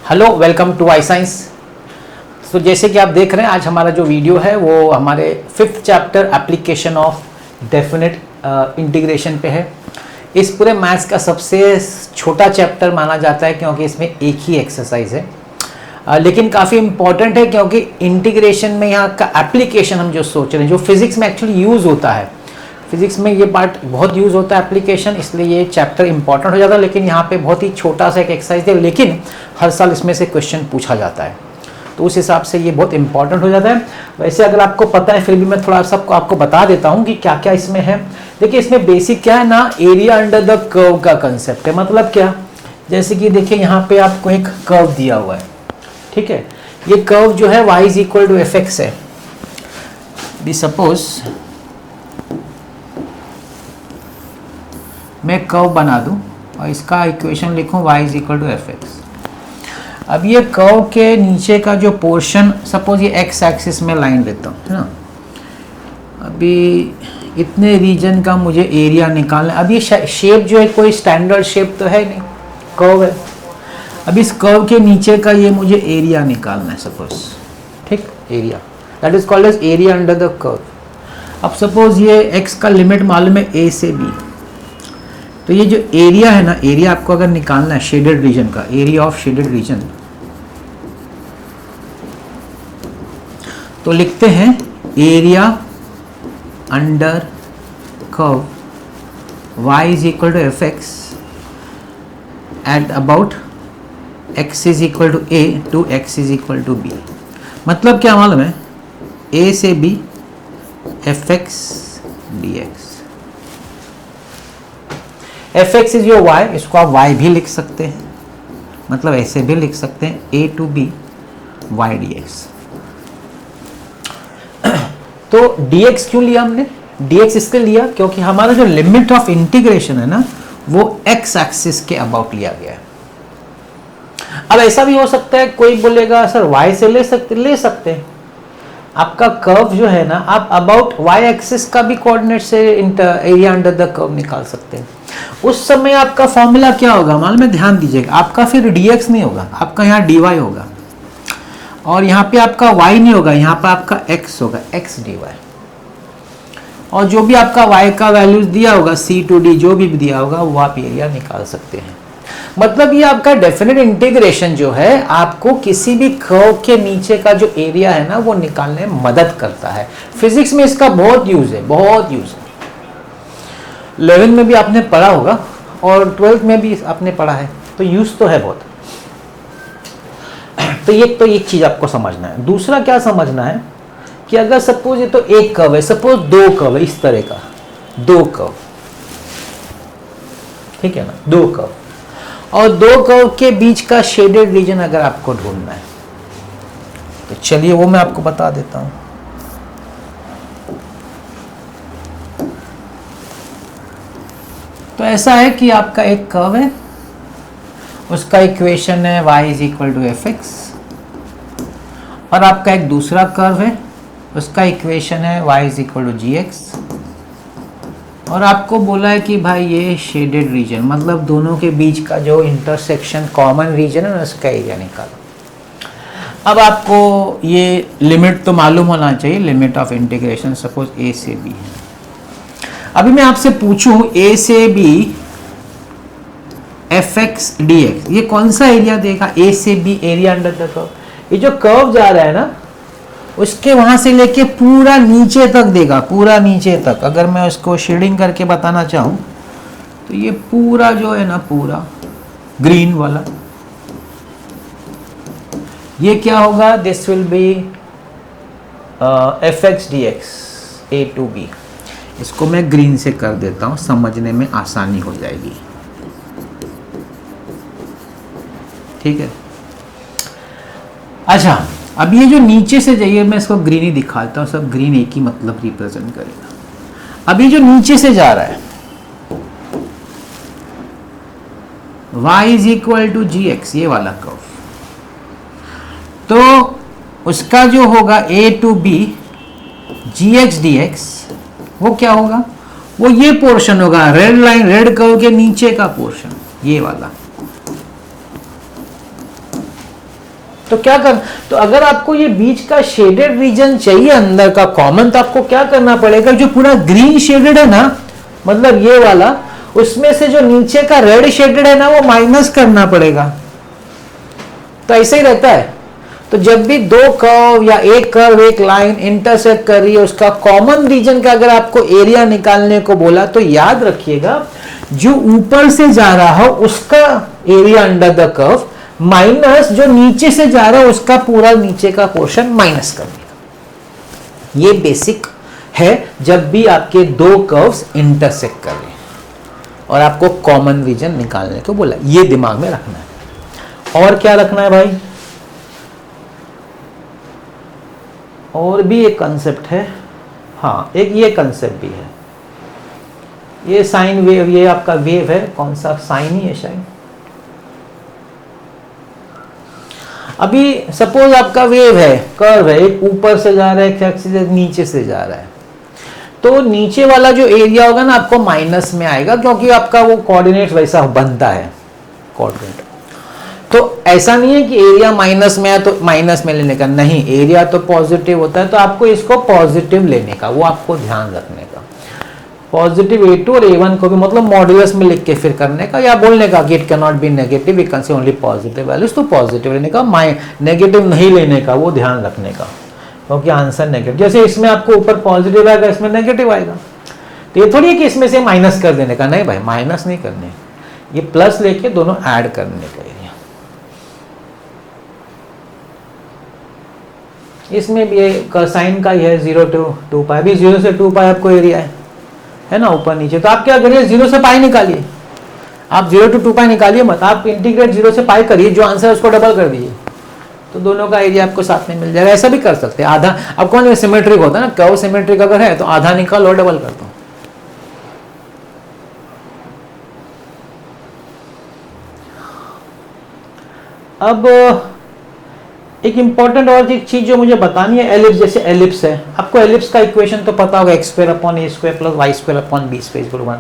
Hello, welcome to I science. तो जैसे कि आप देख रहे हैं, आज हमारा जो वीडियो है वो हमारे 5th chapter application of definite integration पे है। इस पूरे मैथ्स का सबसे छोटा चैप्टर माना जाता है क्योंकि इसमें एक ही एक्सरसाइज है, लेकिन काफ़ी इंपॉर्टेंट है क्योंकि इंटीग्रेशन में यहाँ का एप्लीकेशन हम जो सोच रहे हैं, जो फिजिक्स में एक्चुअली यूज़ होता है, फिजिक्स में ये पार्ट बहुत यूज़ होता है एप्लीकेशन, इसलिए ये चैप्टर इंपॉर्टेंट हो जाता है। लेकिन यहाँ पे बहुत ही छोटा सा एक एक्सरसाइज है, लेकिन हर साल इसमें से क्वेश्चन पूछा जाता है, तो उस हिसाब से ये बहुत इंपॉर्टेंट हो जाता है। वैसे अगर आपको पता है फिर भी मैं थोड़ा सा आपको बता देता हूँ कि क्या क्या इसमें है। देखिए, इसमें बेसिक क्या है ना, एरिया अंडर द कर्व का कंसेप्ट है। मतलब क्या, जैसे कि देखिए यहाँ पे आपको एक कर्व दिया हुआ है, ठीक है। ये कर्व जो है y is equal to f x है। बी सपोज मैं कर्व बना दूं और इसका इक्वेशन लिखूं y is equal to f x. अब ये कर्व के नीचे का जो पोर्शन, सपोज ये x एक्सिस में लाइन लेता हूँ, है ना। अभी इतने रीजन का मुझे एरिया निकालना है। अब ये शेप जो है कोई स्टैंडर्ड शेप तो है नहीं, कर्व है। अब इस कर्व के नीचे का ये मुझे एरिया निकालना है सपोज, ठीक, area that is called as area under the curve. अब सपोज ये x का लिमिट मालूम है a से b, तो ये जो एरिया है ना, एरिया आपको अगर निकालना है शेडेड रीजन का, एरिया ऑफ शेडेड रीजन, तो लिखते हैं area under curve y is equal to f x at about x is equal to a to x is equal to b। मतलब क्या मालूम है, a से b f x d x. F x is your y, इसको आप y भी लिख सकते हैं, मतलब ऐसे भी लिख सकते हैं a to b y dx। तो dx क्यों लिया हमने, dx इसके लिया क्योंकि हमारा जो लिमिट ऑफ इंटीग्रेशन है ना, वो x एक्सिस के अबाउट लिया गया है। अब ऐसा भी हो सकता है, कोई बोलेगा सर y से ले सकते हैं। आपका कर्व जो है ना, आप अबाउट y एक्सिस का भी कोऑर्डिनेट से एरिया अंडर द कर्व निकाल सकते हैं। उस समय आपका फॉर्मूला क्या होगा मालूम है, ध्यान दीजिएगा, आपका फिर dx नहीं होगा, आपका यहाँ dy होगा, और यहाँ पे आपका y नहीं होगा, यहाँ पे आपका x होगा, x dy। और जो भी आपका y का वैल्यूज दिया होगा, c टू d जो भी दिया होगा, वो आप एरिया निकाल सकते हैं। मतलब ये आपका डेफिनेट इंटीग्रेशन जो है, आपको किसी भी कर्व के नीचे का जो एरिया है ना, वो निकालने में मदद करता है। फिजिक्स में इसका बहुत यूज है, बहुत यूज है। 11 में भी आपने पढ़ा होगा और 12th में भी आपने पढ़ा है, तो यूज तो है बहुत। तो एक चीज आपको समझना है। दूसरा क्या समझना है कि अगर सपोज ये तो एक कर्व है, सपोज दो कर्व है, इस तरह का दो कर्व, ठीक है ना, दो कर्व, और दो कर्व के बीच का शेडेड रीजन अगर आपको ढूंढना है, तो चलिए वो मैं आपको बता देता हूं। तो ऐसा है कि आपका एक कर्व है, उसका इक्वेशन है y is equal to f x, और आपका एक दूसरा कर्व है, उसका इक्वेशन है y is equal to g x, और आपको बोला है कि भाई ये शेडेड रीजन, मतलब दोनों के बीच का जो इंटरसेक्शन कॉमन रीजन है ना, उसका एरिया निकालो। अब आपको ये लिमिट तो मालूम होना चाहिए, limit of integration suppose a से b है। अभी मैं आपसे पूछूं a से b f x d x, ये कौन सा एरिया देगा, a से b area under the curve. ये जो कर्व जा रहा है ना, उसके वहां से लेके पूरा नीचे तक देगा, पूरा नीचे तक। अगर मैं उसको शेडिंग करके बताना चाहूं तो ये पूरा जो है ना, पूरा ग्रीन वाला, ये क्या होगा, this will be f x d x a to b. इसको मैं ग्रीन से कर देता हूं, समझने में आसानी हो जाएगी, ठीक है। अच्छा, अब ये जो नीचे से जाइए, मैं इसको ग्रीन ही दिखाता हूँ, सब ग्रीन एक ही मतलब रिप्रेजेंट करेगा। अब ये जो नीचे से जा रहा है, y is equal to g x, ये वाला कर्व, तो उसका जो होगा a to b g x d x, वो क्या होगा, वो ये पोर्शन होगा, रेड लाइन, रेड कर्व के नीचे का पोर्शन, ये वाला। तो क्या कर, तो अगर आपको ये बीच का शेडेड रीजन चाहिए अंदर का कॉमन, तो आपको क्या करना पड़ेगा, जो पूरा ग्रीन शेडेड है ना, मतलब ये वाला, उसमें से जो नीचे का रेड शेडेड है ना वो माइनस करना पड़ेगा। तो ऐसे ही रहता है। तो जब भी दो कर्व या एक कर्व एक लाइन इंटरसेक्ट कर रही है, उसका कॉमन रीजन का अगर आपको एरिया निकालने को बोला, तो याद रखिएगा जो ऊपर से जा रहा हो उसका area under the curve minus जो नीचे से जा रहा है उसका पूरा नीचे का पोर्शन माइनस कर देगा। ये बेसिक है जब भी आपके दो कर्व्स इंटरसेक्ट कर रहे हैं और आपको कॉमन रीजन निकालने को बोला, ये दिमाग में रखना है। और क्या रखना है भाई, और भी एक कंसेप्ट है, हाँ एक ये कंसेप्ट भी है, ये साइन वेव, ये आपका वेव है, कौन सा साइन ही है शायद। अभी सपोज आपका वेव है, कर्व है, एक ऊपर से जा रहा है, एक एक्सिस नीचे से जा रहा है, तो नीचे वाला जो एरिया होगा ना आपको माइनस में आएगा, क्योंकि आपका वो कोऑर्डिनेट वैसा बनता है कोऑर्डिनेट। तो ऐसा नहीं है कि एरिया माइनस में है तो माइनस में लेने का, नहीं, एरिया तो पॉजिटिव होता है, तो आपको इसको पॉजिटिव लेने का, वो आपको ध्यान रखने का। पॉजिटिव A2 और A1 को भी मतलब मॉड्यूलस में लिख के फिर करने का, या बोलने का कि it can not be negative, we can say only positive values, तो पॉजिटिव लेने का, नेगेटिव नहीं लेने का, वो ध्यान रखने का, क्योंकि आंसर नेगेटिव, जैसे इसमें आपको ऊपर पॉजिटिव आएगा इसमें नेगेटिव आएगा, तो ये थोड़ी है कि इसमें से माइनस कर देने का, नहीं भाई माइनस नहीं करने, ये प्लस लेके दोनों ऐड करने का एरिया। इसमें भी साइन का ही है 0 to 2 पाई, अभी 0 से 2 पाई आपको एरिया है ना ऊपर नीचे, तो आप क्या करिए 0 से पाई निकालिए, आप 0 to 2 पाई निकालिए मत, आप इंटीग्रेट 0 से पाई करिए, जो आंसर है उसको डबल कर दीजिए, तो दोनों का एरिया आपको साथ में मिल जाएगा। ऐसा भी कर सकते हैं, आधा अब कौन सिमेट्रिक होता है ना, कर्व सिमेट्रिक अगर है तो आधा निकाल और डबल कर दो। अब एक इंपॉर्टेंट और एक चीज जो मुझे बतानी है, एलिप्स, जैसे एलिप्स है, आपको एलिप्स का इक्वेशन तो पता होगा, x² upon a² plus y² upon b² equal 1,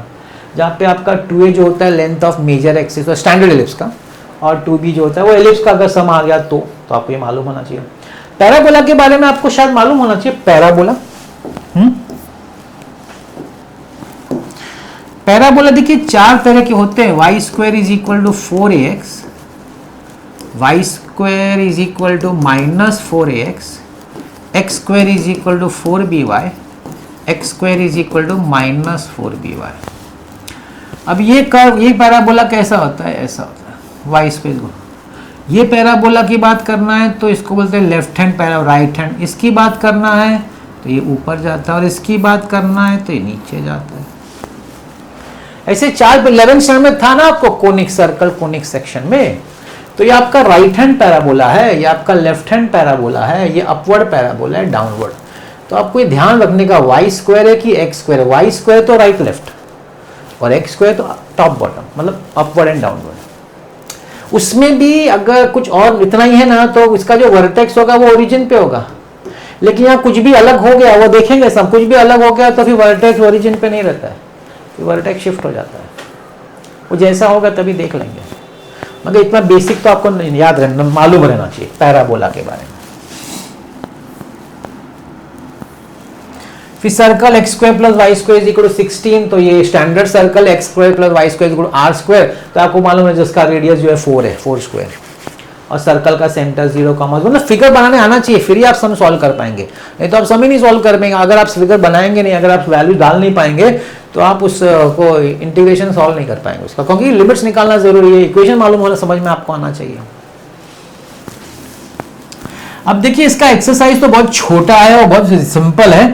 जहाँ पे आपका 2a जो होता है लेंथ ऑफ मेजर एक्सिस, तो स्टैंडर्ड एलिप्स का, और 2b जो होता है वो एलिप्स का अगर सम आ गया तो आपको ये मालूम होना चाहिए। पैराबोला के बारे में आपको शायद मालूम होना चाहिए, पैराबोला, पैराबोला देखिए 4 तरह के होते हैं, y² is equal to 4ax, y² is equal to minus 4ax, x² is equal to 4by, x² is equal to minus 4by। अब ये कर्व, ये पैराबोला कैसा होता है, ऐसा होता है y²। ये पैराबोला की बात करना है तो इसको बोलते हैं left hand para, right hand, इसकी बात करना है तो ये ऊपर जाता है, और इसकी बात करना है तो ये नीचे जाता है। ऐसे 4 11 स्टैंडर्ड में था ना आपको कोनिक सर्कल, कोनिक सेक्शन में, तो ये आपका राइट हैंड पैराबोला है, ये आपका लेफ्ट हैंड पैराबोला है, ये अपवर्ड पैराबोला है, डाउनवर्ड। तो आपको ये ध्यान रखने का y² है कि x², y² तो राइट लेफ्ट और x² तो टॉप बॉटम, मतलब अपवर्ड एंड डाउनवर्ड। उसमें भी अगर कुछ और इतना ही है ना, तो इसका जो वर्टेक्स होगा वो ओरिजिन पे होगा, लेकिन यहाँ कुछ भी अलग हो गया, वो देखेंगे सब, कुछ भी अलग हो गया तो फिर वर्टेक्स ओरिजिन पे नहीं रहता है, फिर वर्टेक्स शिफ्ट हो जाता है, वो जैसा होगा तभी देख लेंगे। मगर इतना बेसिक तो आपको याद रहना, मालूम रहना चाहिए पैराबोला के बारे में। फिर circle x² plus y² is equal to 16, तो ये standard circle x² plus y² is equal to r², तो आपको मालूम है जिसका रेडियस जो है 4 है, 4², और सर्कल का सेंटर 0, मतलब फिगर बनाने आना चाहिए, फिर ही आप सम सॉल्व कर पाएंगे, नहीं तो आप सम ही नहीं सॉल्व कर पाएंगे। अगर आप फिगर बनाएंगे नहीं, अगर आप वैल्यू डाल नहीं पाएंगे तो आप उसको इंटीग्रेशन सॉल्व नहीं कर पाएंगे उसका, क्योंकि लिमिट्स निकालना जरूरी है, इक्वेशन मालूम होना, समझ में आपको आना चाहिए। अब देखिए इसका एक्सरसाइज तो बहुत छोटा है और बहुत सिंपल है,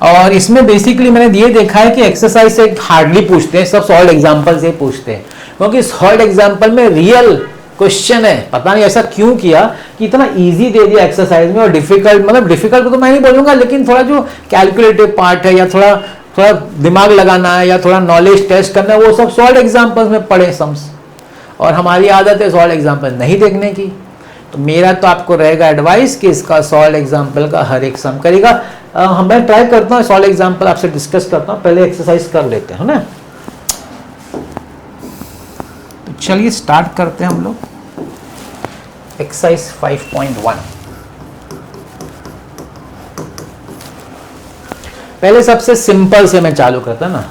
और इसमें बेसिकली मैंने ये देखा है कि एक्सरसाइज से हार्डली पूछते हैं, सब सॉल्व एग्जाम्पल से पूछते हैं, क्योंकि सॉल्व एग्जाम्पल में रियल क्वेश्चन है। पता नहीं ऐसा क्यों किया कि इतना इजी दे दिया एक्सरसाइज में, और डिफिकल्ट, मतलब डिफिकल्ट तो मैं नहीं बोलूंगा, लेकिन थोड़ा जो कैलकुलेटिव पार्ट है या थोड़ा दिमाग लगाना है या थोड़ा नॉलेज टेस्ट करना है, वो सब सॉल्व एग्जाम्पल्स में पढ़े सम्स, और हमारी आदत है सॉल्व एग्जाम्पल नहीं देखने की। तो मेरा तो आपको रहेगा एडवाइस कि इसका सॉल्व एग्जाम्पल का हर एक सम करेगा। मैं ट्राई करता हूँ सॉल्व एग्जाम्पल आपसे डिस्कस करता हूँ, पहले एक्सरसाइज कर लेते हैं ना। तो चलिए स्टार्ट करते हैं हम लोग। एक्सरसाइज 5.1। पहले सबसे सिंपल से मैं चालू करता ना,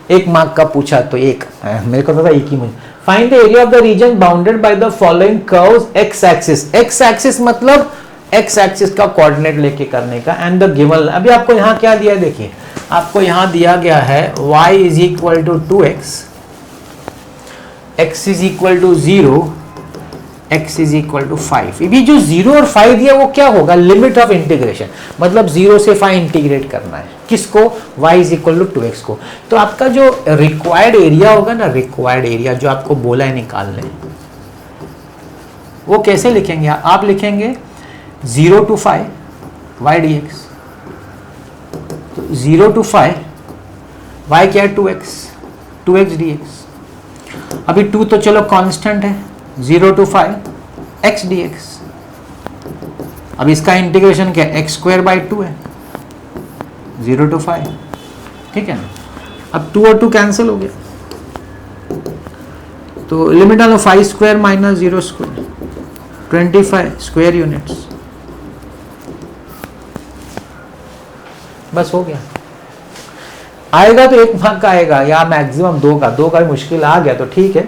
1 मार्क का पूछा तो मेरे को था एक ही मुझे। Find the area of the region bounded by the following curves x axis. X axis मतलब एक्स एक्सिस का कोऑर्डिनेट लेके करने का, एंड द गिवन। अभी आपको यहां क्या दिया है, देखिए आपको यहां दिया गया है y is equal to 2x, x is equal to 0, x is equal to 5। ये जो 0 और 5 दिया वो क्या होगा, लिमिट ऑफ इंटीग्रेशन, मतलब 0 से 5 इंटीग्रेट करना है किसको, y is equal to 2x को। तो आपका जो रिक्वायर्ड एरिया होगा ना, रिक्वायर्ड एरिया जो आपको बोला है निकालने, वो कैसे लिखेंगे आप लिखेंगे 0 to 5 y dx। तो 0 to 5 y क्या है 2x dx। अभी 2 तो चलो कांस्टेंट है, 0 to 5 x dx। अब इसका इंटीग्रेशन क्या है, x स्क्वायर बाई 2 है, 0 to 5, ठीक है ना। अब 2 और 2 कैंसिल हो गया, तो लिमिट डालो 5 square minus 0 square, 25 square units, बस हो गया। आएगा तो 1 मार्क का आएगा या मैक्सिमम 2 का मुश्किल आ गया तो ठीक है।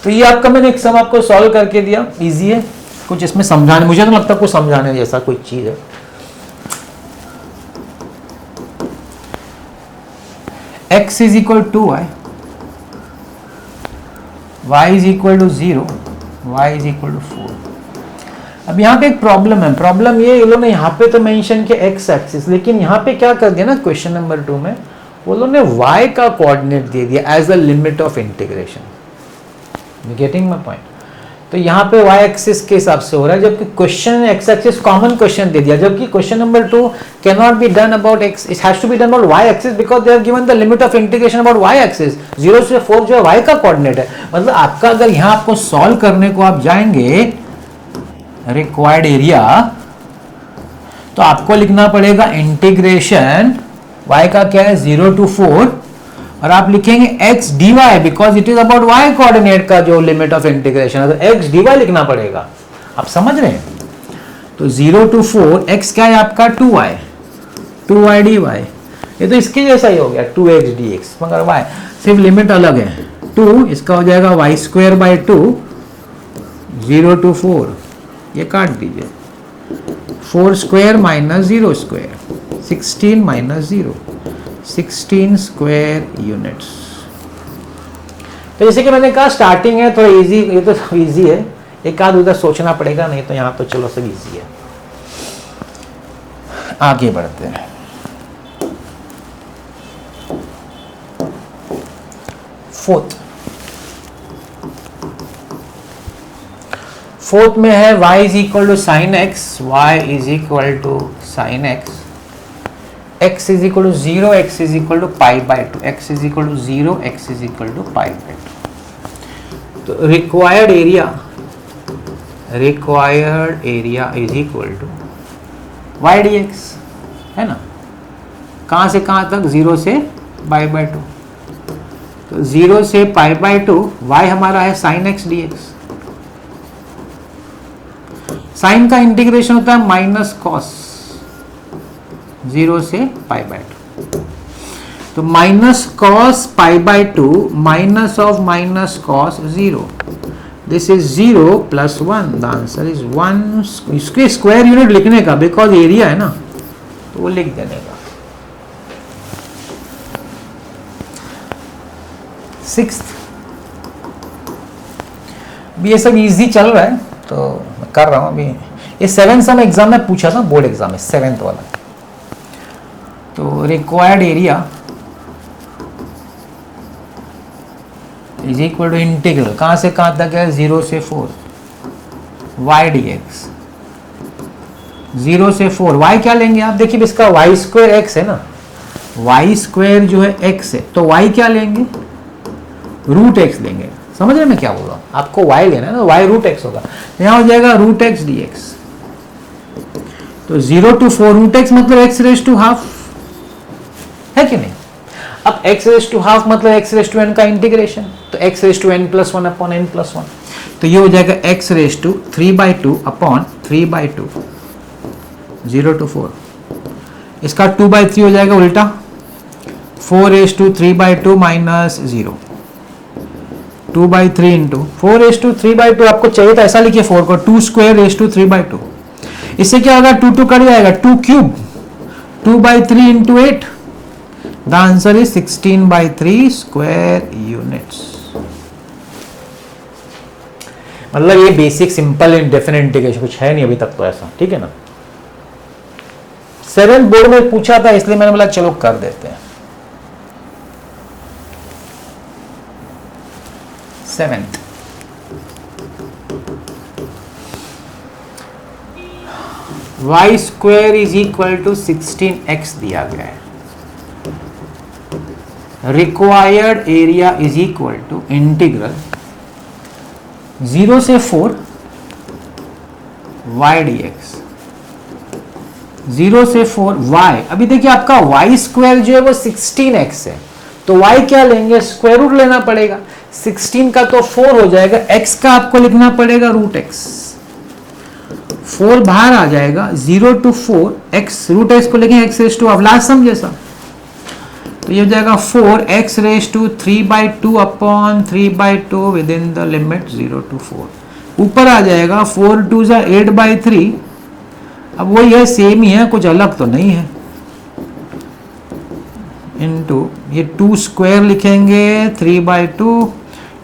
तो ये आपका मैंने एक सम आपको सॉल्व करके दिया, इजी है, कुछ इसमें समझाने, मुझे तो लगता है कुछ समझाने जैसा कोई चीज है। x is equal to y is equal to 0, y is equal to 4। अब यहाँ पे एक प्रॉब्लम है, प्रॉब्लम ये लोगों ने यहाँ पे तो मेंशन किया x एक्सिस, लेकिन यहाँ पे क्या कर दिया ना क्वेश्चन नंबर 2 में, वो लोगों ने y का कोऑर्डिनेट दे दिया as the limit of integration. You getting my point. तो यहाँ पे y एक्सिस के हिसाब से हो रहा है, जबकि question x axis common question दे दिया, जबकि question number 2 can not be done about x, it has to be done about y axis because they have given the limit of integration about y axis. 0 से 4 जो है y का coordinate है, मतलब आपका अगर यहाँ आपको सॉल्व करने को आप जाएंगे रिक्वायर्ड एरिया, तो आपको लिखना पड़ेगा इंटीग्रेशन y का क्या है 0 to 4, और आप लिखेंगे x dy because it is about y coordinate का जो लिमिट ऑफ इंटीग्रेशन है, तो x dy लिखना पड़ेगा। आप समझ रहे हैं। तो 0 to 4 x क्या है आपका 2y dy, ये तो इसके जैसा ही हो गया 2x dx, मगर y सिर्फ लिमिट अलग है। 2 इसका हो जाएगा y स्क्वायर बाई 2, 0 to 4 ये काट दीजिए, 4 square minus 0 square, 16 minus 0, 16 square units. तो जैसे कि मैंने कहा स्टार्टिंग है थोड़ा इजी, ये तो इजी है, एक आध उधर सोचना पड़ेगा, नहीं तो यहाँ तो चलो सब इजी है। आगे बढ़ते हैं। फोर्थ में है y is equal to sine x, y is equal to sine x, x is equal to 0, x is equal to pi by 2, x is equal to 0, x is equal to pi by 2। तो required area is equal to y dx है ना, कहाँ से कहाँ तक 0 से पाई by 2, तो 0 से पाई बाई 2 y हमारा है साइन एक्स dx। साइन का इंटीग्रेशन होता है माइनस कॉस 0 से पाई बाई 2, तो minus cos pi by 2 minus of minus cos 0, this is 0 plus 1, the answer is 1। इसके स्क्वायर यूनिट लिखने का बिकॉज एरिया है ना, तो वो लिख देने का। 6th, ये सब इजी चल रहा है तो मैं कर रहा हूं अभी। ये 7th सम एग्जाम में पूछा था, बोर्ड एग्जाम में 7th वाला। तो required area is equal to integral कहां से कहां तक है 0 से 4 y dx, 0 से 4 y क्या लेंगे आप, देखिए इसका y स्क्वायर x है ना, y स्क्वायर जो है x है, तो y क्या लेंगे रूट x लेंगे। समझ रहे मैं क्या बोल रहा हूं, आपको y लेना है ना, y रूट x होगा, यहां हो जाएगा रूट x dx। तो 0 to 4 रूट x मतलब x रेज टू हाफ है कि नहीं। अब x रेज टू हाफ मतलब x रेज टू n का इंटीग्रेशन, तो x raise to n plus 1 upon n plus 1। तो ये हो जाएगा x raise to 3/2 upon 3/2, 0 to 4। इसका 2/3 हो जाएगा उल्टा, 4 raise to 3/2 minus 0, 2/3 into 4 raise to 3/2 आपको चाहिए था ऐसा लिखिए 4 को, 2 स्क्वायर रेज टू 3/2। इससे क्या होगा, 2 2 कट जाएगा, 2 cube, 2/3 into 8। The answer is 16/3 square units. मतलब ये बेसिक सिंपल इंडेफिनिट इंटीग्रेशन कुछ है नहीं अभी तक तो ऐसा, ठीक है ना। 7th बोर्ड में पूछा था इसलिए मैंने बोला चलो कर देते हैं। 7th y square is equal to 16x दिया गया है। Required area is equal to integral 0 से 4 y dx, 0 से 4 y। अभी देखिए आपका y स्क्वायर जो है वो 16x है, तो y क्या लेंगे, स्क्वायर रूट लेना पड़ेगा। 16 का तो 4 हो जाएगा, x का आपको लिखना पड़ेगा रूट x, 4 बाहर आ जाएगा, 0 to 4 x, रूट x को लेंगे x रेज टू, अब लास्ट सम जैसा, तो ये हो जाएगा 4x raise to 3/2 upon 3/2 within the limit 0 to 4। ऊपर आ जाएगा 4 2 8/3। अब वही है, सेम ही है, कुछ अलग तो नहीं है। इनटू ये 2 स्क्वायर लिखेंगे 3/2,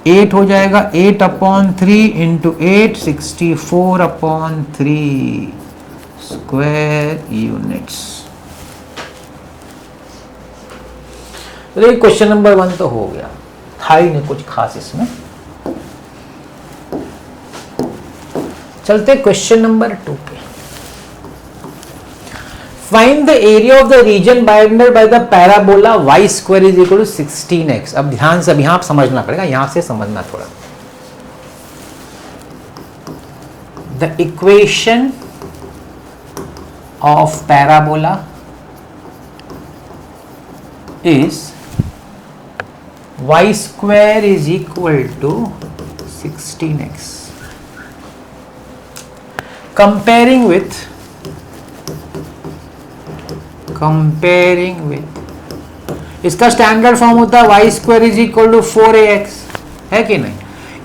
8 हो जाएगा 8/3 इंटू 8, 64/3 स्क्वायर यूनिट्स। तो क्वेश्चन नंबर 1 तो हो गया, था ही नहीं कुछ खास इसमें। चलते क्वेश्चन नंबर 2 पे। Find the area of the region bounded by the parabola y square is equal to 16x। अब ध्यान से, अब यहां समझना पड़ेगा, यहां से समझना थोड़ा। The equation of parabola is y square is equal to 16x, comparing with इसका स्टैंडर्ड फॉर्म होता है y square is equal to 4ax, है कि नहीं।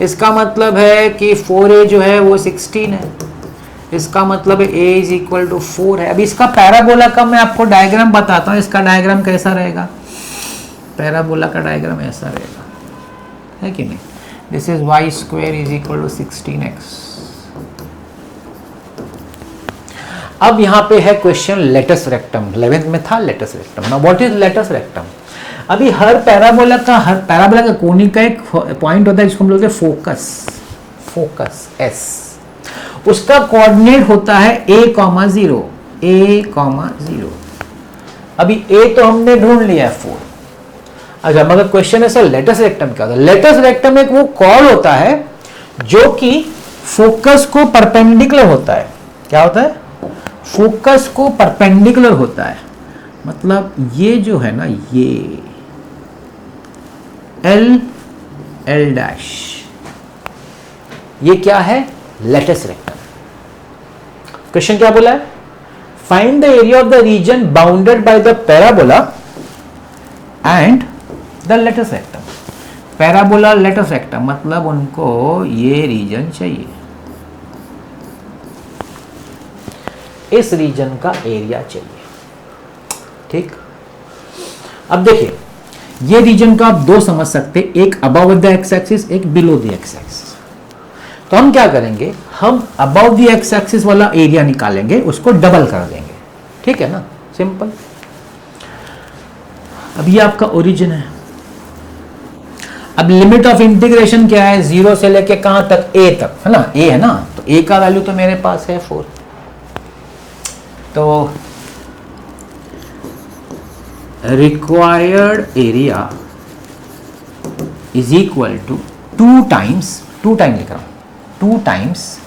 इसका मतलब है कि 4a जो है वो 16 है, इसका मतलब है a इज इक्वल टू 4 है। अब इसका पैराबोला का मैं आपको डायग्राम बताता हूँ, इसका डायग्राम कैसा रहेगा। पैराबोला का डायग्राम ऐसा रहेगा, है कि नहीं। This is y square is equal to 16x। अब यहां पे है क्वेश्चन लेटस रेक्टम, 11th में था latus rectum. Now what is latus rectum. अभी हर पैराबोला का कोनिक का एक पॉइंट होता है जिसको हम बोलते हैं फोकस S। उसका कोऑर्डिनेट होता है a,0, a,0। अभी a तो हमने ढूंढ लिया है 4। अच्छा, मगर क्वेश्चन है सर लेटस रेक्टम क्या होता है। लेटस रेक्टम एक वो कॉर्ड होता है जो कि फोकस को परपेंडिकुलर होता है। क्या होता है, फोकस को परपेंडिकुलर होता है। मतलब ये जो है ना, ये L डैश, ये क्या है, लेटस रेक्टम। क्वेश्चन क्या बोला है, find the area of the region bounded by the parabola and the latus rectum. Parabola latus rectum मतलब उनको ये रीजन चाहिए, इस रीजन का एरिया चाहिए, ठीक। अब देखिए ये रीजन का आप दो समझ सकते, एक अबव द एक्स एक्सिस, एक बिलो द एक्स एक्सिस। तो हम क्या करेंगे, हम अबव द एक्स एक्सिस वाला एरिया निकालेंगे, उसको डबल कर देंगे, ठीक है ना, सिंपल। अब ये आपका ओरिजिन है। अब लिमिट ऑफ इंटीग्रेशन क्या है, 0 से लेके कहां तक, a तक, है ना, a है ना, तो a का वैल्यू तो मेरे पास है 4। तो required area is equal to 2 times लिख रहा हूं, 2 टाइम्स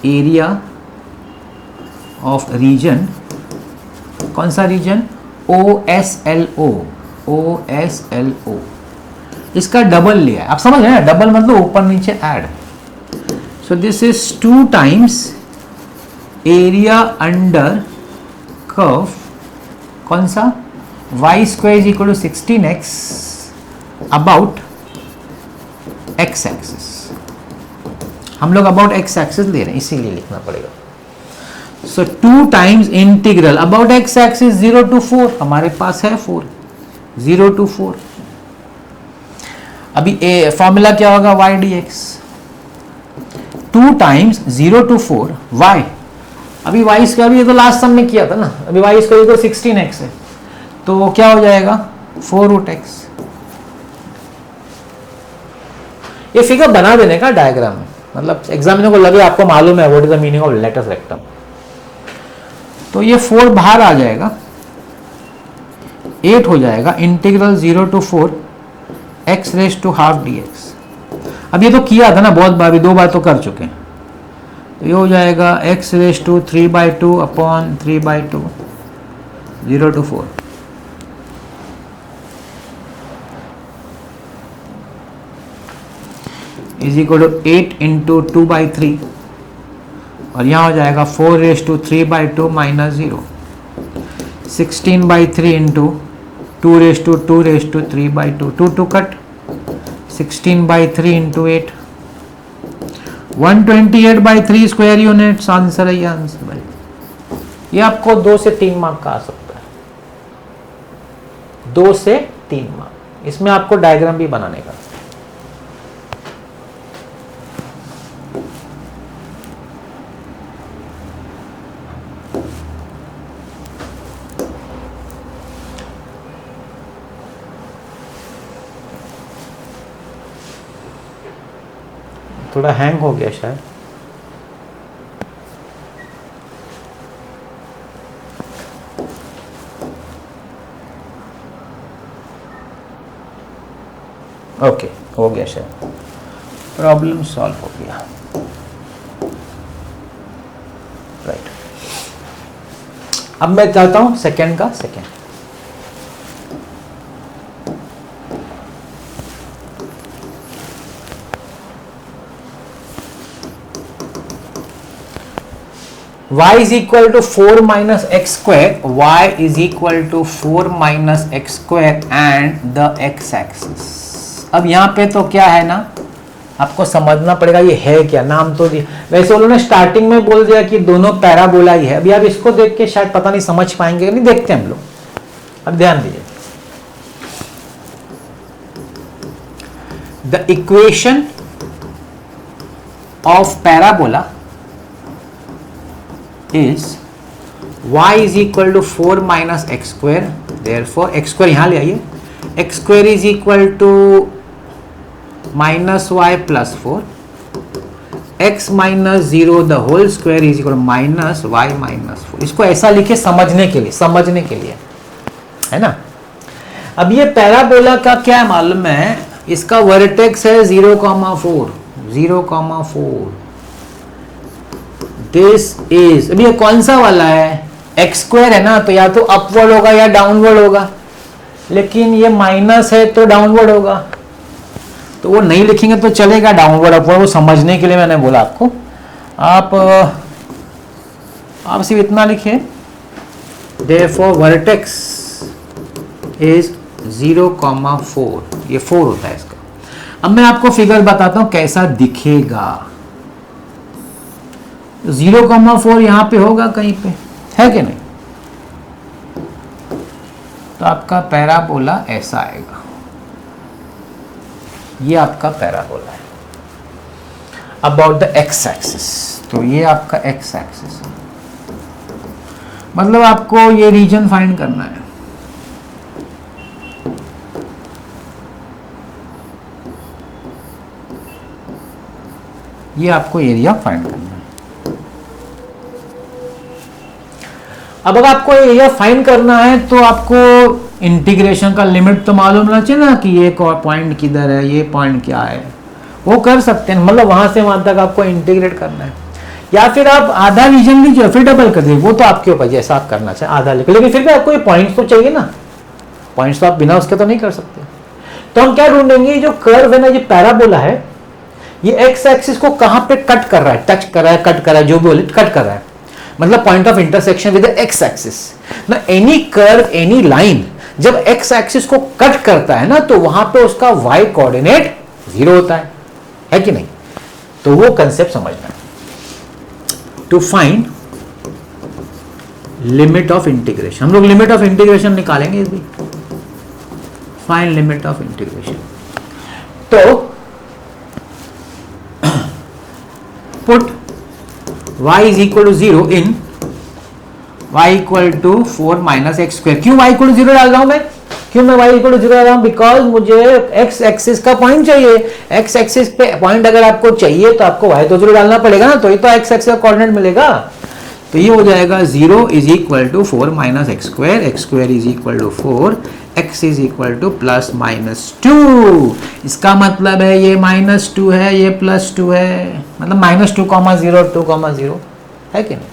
एरिया ऑफ रीजन, कौन सा रीजन, OSLO इसका डबल लिया है, आप समझ रहे हैं, डबल मतलब ऊपर नीचे add. So this is 2 times area under curve, कौन सा, y square is equal to 16x about x axis. हम लोग अबाउट x एक्सिस ले रहे हैं, इसीलिए लिखना पड़ेगा। सो 2 times integral about x axis 0 to 4, हमारे पास है 4, 0 to 4। अभी ए फॉर्मूला क्या होगा, y dx, 2 times 0 to 4 y, अभी y स्क्वायर भी ये तो लास्ट सम में किया था ना, अभी y स्क्वायर तो 16x है, तो क्या हो जाएगा 4 रूट x। ये फिगर बना देने का डायग्राम, मतलब एग्जामिनर को लगे आपको मालूम है what is the meaning of latus rectum. तो ये 4 बाहर आ जाएगा, 8 हो जाएगा, integral 0 to 4 x raise to half dx। अब ये तो किया था ना बहुत बार, 2 बार तो कर चुके हैं, तो ये हो जाएगा x raise to 3/2 upon 3/2 0 to 4। Is equal to 8 into 2/3, और यहाँ हो जाएगा 4 raise to 3/2 minus 0, 16/3 into 2 raise to 2 raise to 3/2, 2 cut, 16/3 into 8, 128/3 square units answer है ये आंसर भाई। ये आपको 2 से 3 मार्क का आ सकता है, 2 से 3 मार्क। इसमें आपको डायग्राम भी बनाने का। थोड़ा हैंग हो गया शायद। ओके, हो गया शायद, प्रॉब्लम सॉल्व हो गया। राइट, अब मैं चाहता हूं सेकंड का second. y is equal to 4 minus x square, y is equal to 4 minus x square and the x axis। अब यहाँ पे तो क्या है ना, आपको समझना पड़ेगा ये है क्या, नाम तो दिया, वैसे उन्होंने स्टार्टिंग में बोल दिया कि दोनों पैराबोला ही है। अभी आप इसको देख के शायद पता नहीं समझ पाएंगे, नहीं देखते हम लोग, अब ध्यान दीजिए। The equation of parabola is y is equal to 4 minus x square, therefore x square यहाँ ले आइए, x square is equal to minus y plus 4, x minus 0 the whole square is equal to minus y minus 4। इसको ऐसा लिखे समझने के लिए है ना। अब ये पैराबोला का क्या है मालूम है, इसका वर्टेक्स है 0,4, 0,4। दिस इज, अभी ये कौन सा वाला है, एक्स स्क्वायर है ना, तो या तो अपवर्ड होगा या डाउनवर्ड होगा, लेकिन ये माइनस है तो डाउनवर्ड होगा, तो वो नहीं लिखेंगे तो चलेगा, डाउनवर्ड अपवर्ड, वो समझने के लिए मैंने बोला आपको। आप सिर्फ इतना लिखिए, देयरफॉर वर्टेक्स इज 0,4, ये 4 होता है इसका। अब मैं आपको फिगर बताता हूं कैसा दिखेगा। 0,4 यहां पे होगा कहीं पे, है कि नहीं, तो आपका पैराबोला ऐसा आएगा, ये आपका पैराबोला है अबाउट द एक्स एक्सिस। तो ये आपका एक्स एक्सिस, मतलब आपको ये रीजन फाइंड करना है। ये आपको एरिया फाइंड करना है। अब अगर आपको एरिया फाइंड करना है तो आपको इंटीग्रेशन का लिमिट तो मालूम होना चाहिए ना, कि ये पॉइंट किधर है, ये पॉइंट क्या है, वो कर सकते हैं, मतलब वहां से वहां तक आपको इंटीग्रेट करना है। या फिर आप आधा रीजन लीजिए फिर डबल कर दीजिए, वो तो आपके ऊपर, जैसा आप करना चाहें आधा लिखिए, लेकिन फिर भी आपको ये पॉइंट्स तो चाहिए ना, पॉइंट्स तो आप बिना उसके तो नहीं कर सकते। तो हम क्या ढूंढेंगे, जो कर्व है ना, ये पैराबोला है, ये एक्स एक्सिस को कहां पे कट कर रहा है, टच कर रहा है, कट कर रहा है, जो भी बोले कट कर रहा है, मतलब point of intersection with x axis ना। एनी कर्व, एनी लाइन जब एक्स एक्सिस को कट करता है ना, तो वहां पे उसका वाई कोऑर्डिनेट 0 होता है कि नहीं? तो वो कंसेप्ट समझना है। To find limit of integration, हम लोग लिमिट ऑफ इंटीग्रेशन निकालेंगे इस भी। फाइंड लिमिट ऑफ इंटीग्रेशन, तो put y is equal to 0 in y equal to 4 minus x square। क्यों y equal to 0 डाल रहा हूं मैं? क्यों मैं y equal to 0 डाल रहा हूं? बिकॉज मुझे x एक्सिस का पॉइंट चाहिए। x एक्सिस पे पॉइंट अगर आपको चाहिए तो आपको y तो 0 डालना पड़ेगा ना, तो ये तो x एक्सिस का कोऑर्डिनेट मिलेगा। तो ये हो जाएगा 0 is equal to 4 minus x square is equal to 4, x is equal to plus minus 2। इसका मतलब है ये -2 है, ये +2 है, मतलब -2,0 2,0 है कि नहीं?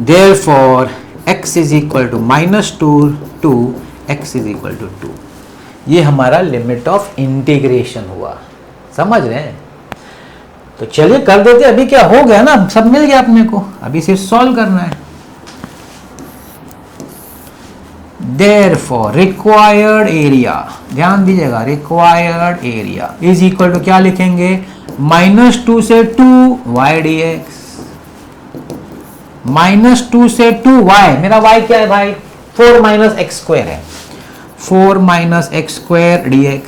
Therefore x is equal to -2 to x is equal to 2। ये हमारा लिमिट ऑफ इंटीग्रेशन हुआ, समझ रहे हैं? तो चलिए कर देते, अभी क्या हो गया ना, सब मिल गया अपने को, अभी सिर्फ सॉल्व करना है। Therefore रिक्वायर्ड एरिया, ध्यान दीजिएगा, required area is equal to क्या लिखेंगे, -2 से 2 y dx, -2 से 2 y, मेरा y क्या है भाई, 4 माइनस एक्स स्क्वायर है, 4 माइनस एक्स स्क्वायर dx।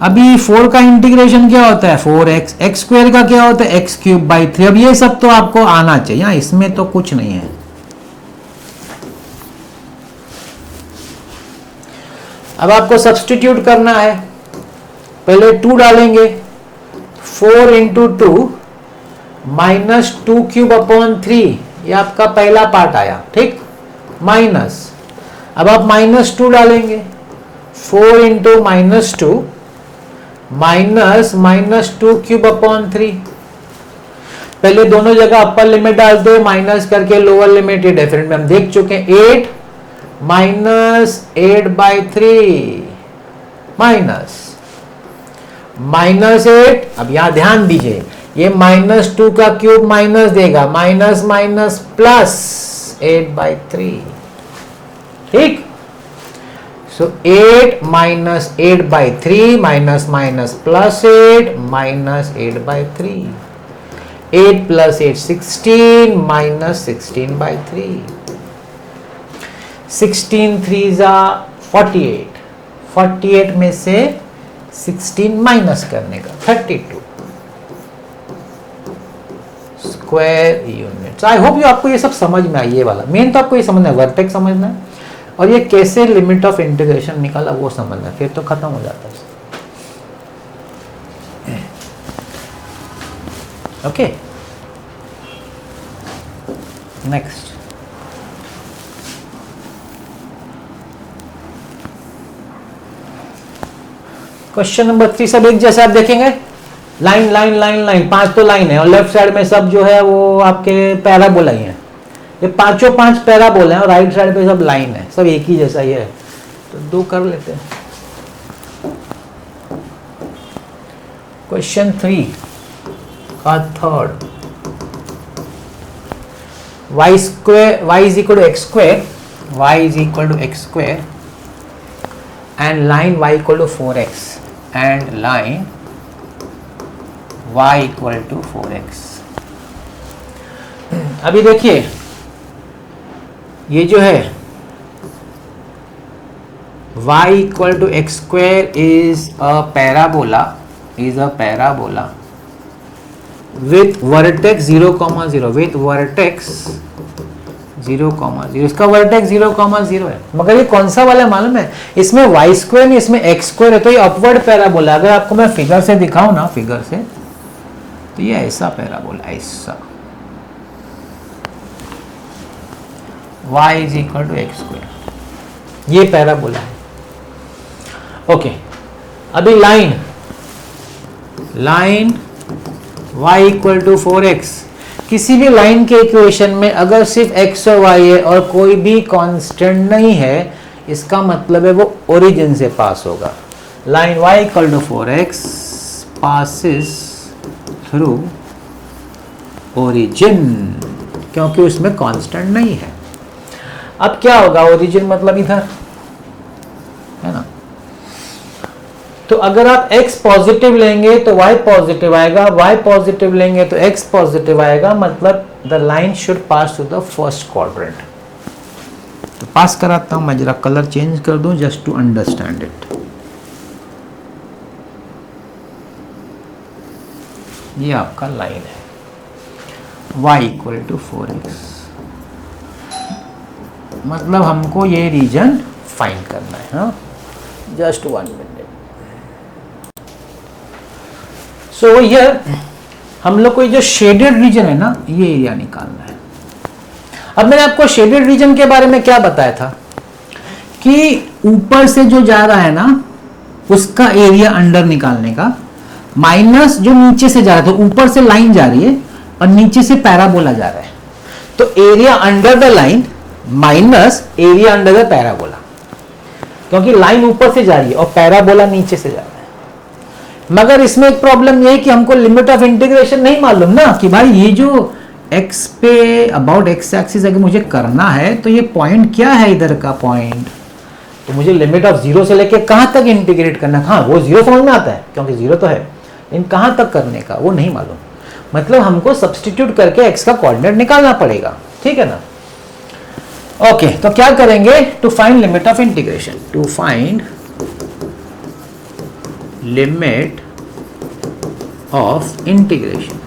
अभी 4 का इंटीग्रेशन क्या होता है, 4x, एक्स स्क्वायर का क्या होता है, x³/3। अब ये सब तो आपको आना चाहिए, इसमें तो कुछ नहीं है। अब आपको सब्स्टिट्यूट करना है, पहले 2 डालेंगे, 4 इंटू 2 -2³/3, ये आपका पहला पार्ट आया, ठीक, माइनस। अब आप -2 डालेंगे, 4 इंटू -2 -2³/3। पहले दोनों जगह अपर लिमिट डालते हैं, माइनस करके लोअर लिमिट, ये डेफिनेट में हम देख चुके हैं। 8 -8/3 -8। अब यहां ध्यान दीजिए, ये -2 का क्यूब माइनस देगा, माइनस माइनस प्लस 8/3, ठीक। सो 8 -8/3 माइनस माइनस प्लस 8 -8/3, 8 + 8 16 -16/3, 16 3s 48, 48 में से 16 माइनस करने का 32 स्क्वायर यूनिट्स। आई होप आपको ये सब समझ में आई, ये वाला मेन तो आपको ये समझना है, वर्टेक्स समझना है, और ये कैसे लिमिट ऑफ इंटीग्रेशन निकाला वो समझना है, फिर तो खत्म हो जाता है। Okay, next question number 3। सब एक जैसे आप देखेंगे, लाइन लाइन लाइन लाइन, 5 तो लाइन है, और लेफ्ट साइड में सब जो है वो आपके पैराबोला ही है। ये पांचों 5 पैराबोला हैं, और राइट साइड पे सब लाइन है, सब एक ही जैसा ही है। तो 2 कर लेते हैं। क्वेश्चन 3 का third, y is equal to x square and line y equal to 4x and line y equal to 4x। अभी देखिए, ये जो है y equal to x square is a parabola with vertex 0,0, with vertex 0,0, इसका vertex 0,0 है। मगर ये कौन सा वाला मालूम है, इसमें y स्क्वायर नहीं, इसमें x स्क्वायर है, तो ये अपवर्ड पैराबोला। अगर आपको मैं फिगर से दिखाऊं ना, फिगर से, तो ये ऐसा पैराबोला, ऐसा y is equal to x square, ये पैराबोला है। ओके, अभी line y equal to 4x, किसी भी लाइन के इक्वेशन में अगर सिर्फ x और y है और कोई भी कांस्टेंट नहीं है, इसका मतलब है वो ओरिजिन से पास होगा। Line y equal to 4x passes through origin, क्योंकि उसमें कांस्टेंट नहीं है। अब क्या होगा, ओरिजिन मतलब इधर है ना, तो अगर आप x पॉजिटिव लेंगे तो y पॉजिटिव आएगा, y पॉजिटिव लेंगे तो x पॉजिटिव आएगा, मतलब the line should pass to the first quadrant. तो पास कराता हूं मैं, जरा कलर चेंज कर दूं जस्ट टू अंडरस्टैंड इट। ये आपका लाइन है y इक्वल टू 4x, मतलब हमको ये रीजन फाइंड करना है। हाँ, जस्ट 1 मिनट। सो हियर हम लोग को ये जो शेडेड रीजन है ना, ये एरिया निकालना है। अब मैंने आपको शेडेड रीजन के बारे में क्या बताया था कि ऊपर से जो जा रहा है ना उसका एरिया अंडर निकालने का, माइनस जो नीचे से जा रहा है, तो ऊपर से लाइन जा रही है और नीचे से पैराबोला जा रहा है, तो area under the line minus area under the parabola, क्योंकि लाइन ऊपर से जा रही है और पैराबोला नीचे से जा रहा है। मगर इसमें एक प्रॉब्लम ये है कि हमको लिमिट ऑफ इंटीग्रेशन नहीं मालूम ना, कि भाई ये जो x पे अबाउट x एक्सिस अगर मुझे करना है तो ये पॉइंट क्या है, इधर का पॉइंट, तो मुझे लिमिट ऑफ 0 से लेके कहां तक इंटीग्रेट करना। हाँ, वो 0 समझ में आता है क्योंकि 0 तो है, लेकिन कहां तक करने का वो नहीं मालूम। मतलब हमको सब्स्टिट्यूट करके x का कोऑर्डिनेट निकालना पड़ेगा, ठीक है ना। ओके, तो क्या करेंगे, to find limit of integration, to find limit of integration,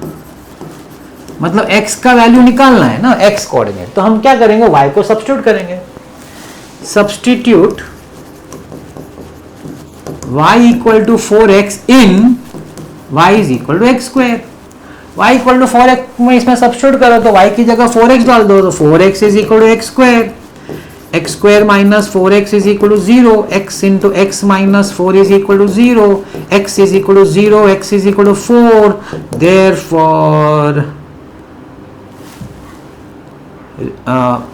मतलब x का वैल्यू निकालना है ना, x कोऑर्डिनेट। तो हम क्या करेंगे, y को सब्स्टिट्यूट करेंगे। Substitute y equal to 4x in y is equal to x square. y equal to 4x में इसमें सब्स्टिट्यूट करो तो y की जगह 4x डाल दो, तो 4x is equal to x square, x square minus 4x is equal to 0, x into x minus 4 is equal to 0, x is equal to 0, x is equal to 4, therefore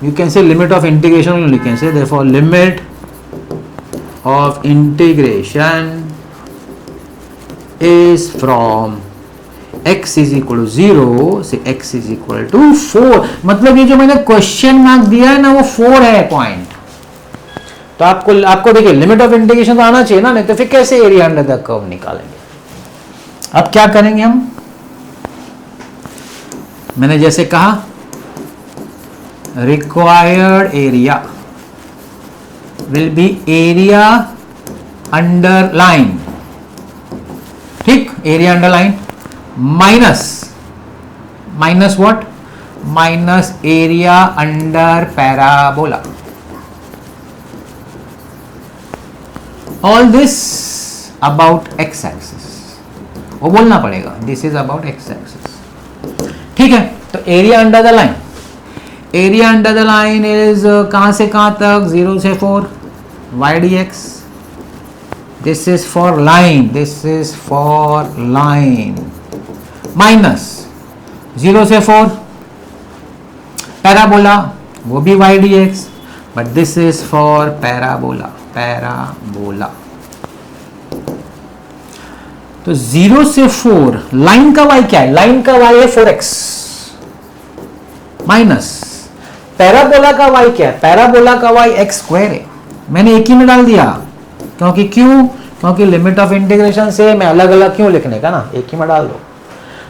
you can say limit of integration only, you can say therefore limit of integration is from x is equal to 0 से x is equal to 4। मतलब ये जो मैंने question mark दिया है ना वो 4 है पॉइंट। तो आपको देखिए लिमिट ऑफ इंटीग्रेशन तो आना चाहिए ना, नहीं तो फिर कैसे एरिया अंडर द कर्व निकालेंगे। अब क्या करेंगे हम, मैंने जैसे कहा required area will be area under line, ठीक, area under line minus what, minus area under parabola। all this about x axis, वो बोलना पड़ेगा, this is about x axis, ठीक है। तो area under the line, area under the line is कहां से कहां तक, 0 से 4 y dx, this is for line, this is for line, minus 0 से 4 पैराबोला, वो भी y dx, but this is for parabola, parabola. तो 0 से 4 लाइन का y क्या है, लाइन का y है 4x माइनस पैराबोला का y क्या है, पैराबोला का y एक्स स्क्वायर है। मैंने एक ही में डाल दिया, क्योंकि लिमिट ऑफ इंटीग्रेशन से मैं अलग अलग क्यों लिखने का ना, एक ही में डाल दो।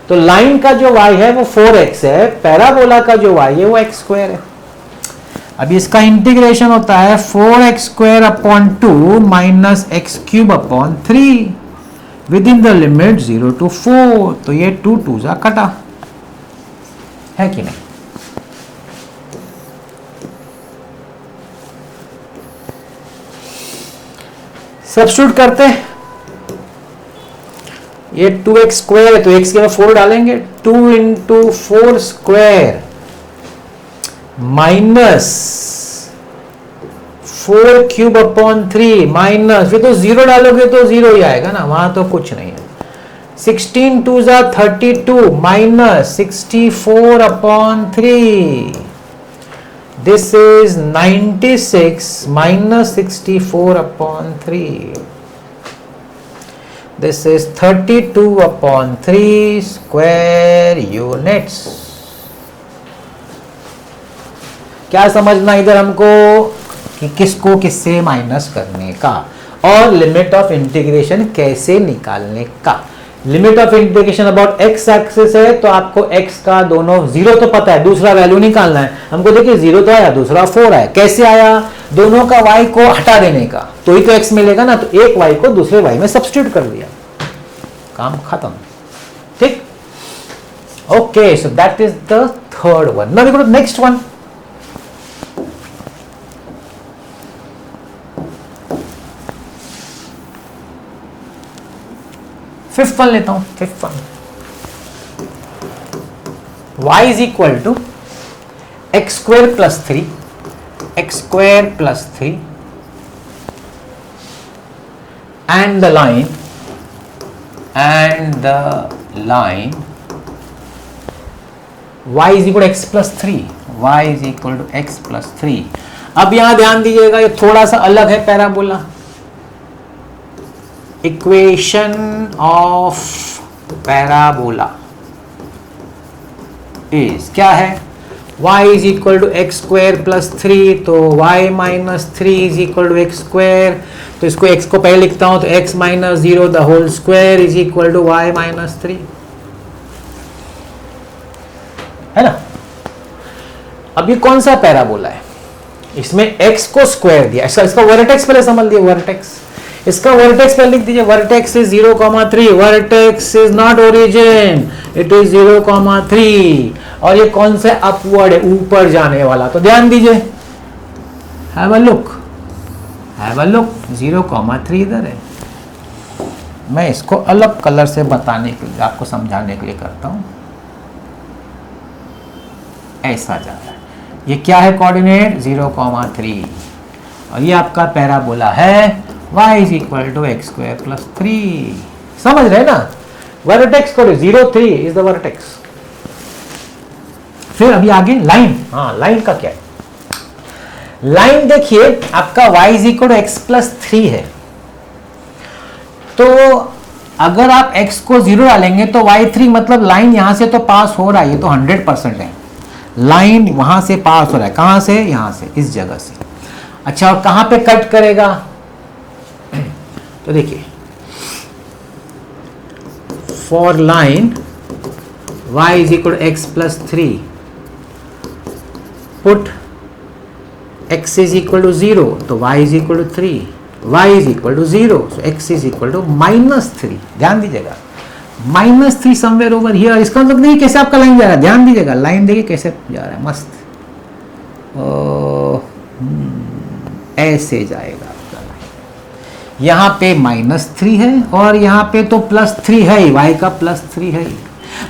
तो लाइन का जो y है वो 4x है, पैराबोला का जो y है वो एक्स स्क्वायर है। अब इसका इंटीग्रेशन होता है 4x square upon 2 minus x cube upon 3 with in the limit 0 to 4। तो ये 2 2 जा कटा है कि नहीं। सब्स्टिट्यूट करते हैं, ये 2x स्क्वायर है तो x के 4 डालेंगे, 2 into 4 square minus 4 cube upon 3 minus, फिर तो 0 डालोगे तो 0 ही आएगा ना, वहां तो कुछ नहीं है। 16 2 जा 32 minus 64 upon 3, this is 96 minus 64/3. This is 32/3 square units. क्या समझना इधर हमको कि किसको किससे माइनस करने का और लिमिट ऑफ इंटीग्रेशन कैसे निकालने का. Limit of integration about x axis है तो आपको एक्स का दोनों जीरो तो पता है, दूसरा वैल्यू निकालना है हमको. देखिए जीरो तो आया, दूसरा 4 आया. कैसे आया? दोनों का y को हटा देने का, तो ही तो x मिलेगा ना. तो एक y को दूसरे y में सब्स्टिट्यूट कर दिया, काम खत्म. ठीक. Okay, so that is the third one. Now we go to next one. Fifth one लेता हूं. Fifth one, y is equal to x square plus 3, x square plus 3 and the line y is equal to x plus 3. y is equal to x plus 3. अब यहां ध्यान दीजिएगा, ये थोड़ा सा अलग है parabola. Equation of parabola is क्या है? y is equal to x square plus 3, तो y minus 3 is equal to x square. तो इसको x को पहले लिखता हूं तो x minus 0 the whole square is equal to y minus 3, है ना. अब ये कौन सा पैराबोला है? इसमें x को स्क्वायर दिया. इसका वर्टेक्स पहले समझ लिया. वर्टेक्स, इसका वर्टेक्स पहले लिख दीजिए. Vertex is 0,3. Vertex is not origin, it is 0,3. और ये कौन सा अपवर्ड है? ऊपर जाने वाला. तो ध्यान दीजिए, have a look, have a look. 0,3 इधर है. मैं इसको अलग कलर से बताने के लिए, आपको समझाने के लिए करता हूं. ऐसा जा रहा है. ये क्या है? कोऑर्डिनेट 0,3. और ये आपका पैराबोला है y is equal to x square plus 3. समझ रहे ना? वर्टेक्स को 0,3 is the vertex. फिर अभी आगे लाइन. हाँ, लाइन का क्या है? लाइन देखिए, आपका y is equal to x plus 3 है. तो अगर आप x को 0 डालेंगे तो y3 मतलब लाइन यहां से तो पास हो रहा है, ये तो 100% है. लाइन वहां से पास हो रहा है. कहां से? यहां से, इस जगह से. अच्छा, और कहां पे कट करेगा? तो देखिए, for line y is equal to x plus 3, put x is equal to 0 तो y is equal to 3, y is equal to 0 so x is equal to -3. ध्यान दीजिएगा, -3 समवेयर ओवर हियर. इसका मतलब नहीं कैसे आपका लाइन जा रहा है. ध्यान दीजिएगा, लाइन देखिए कैसे जा रहा है. मस्त ऐसे जाएगा. यहां पे -3 है और यहां पे तो +3 है ही, y का +3 है ही.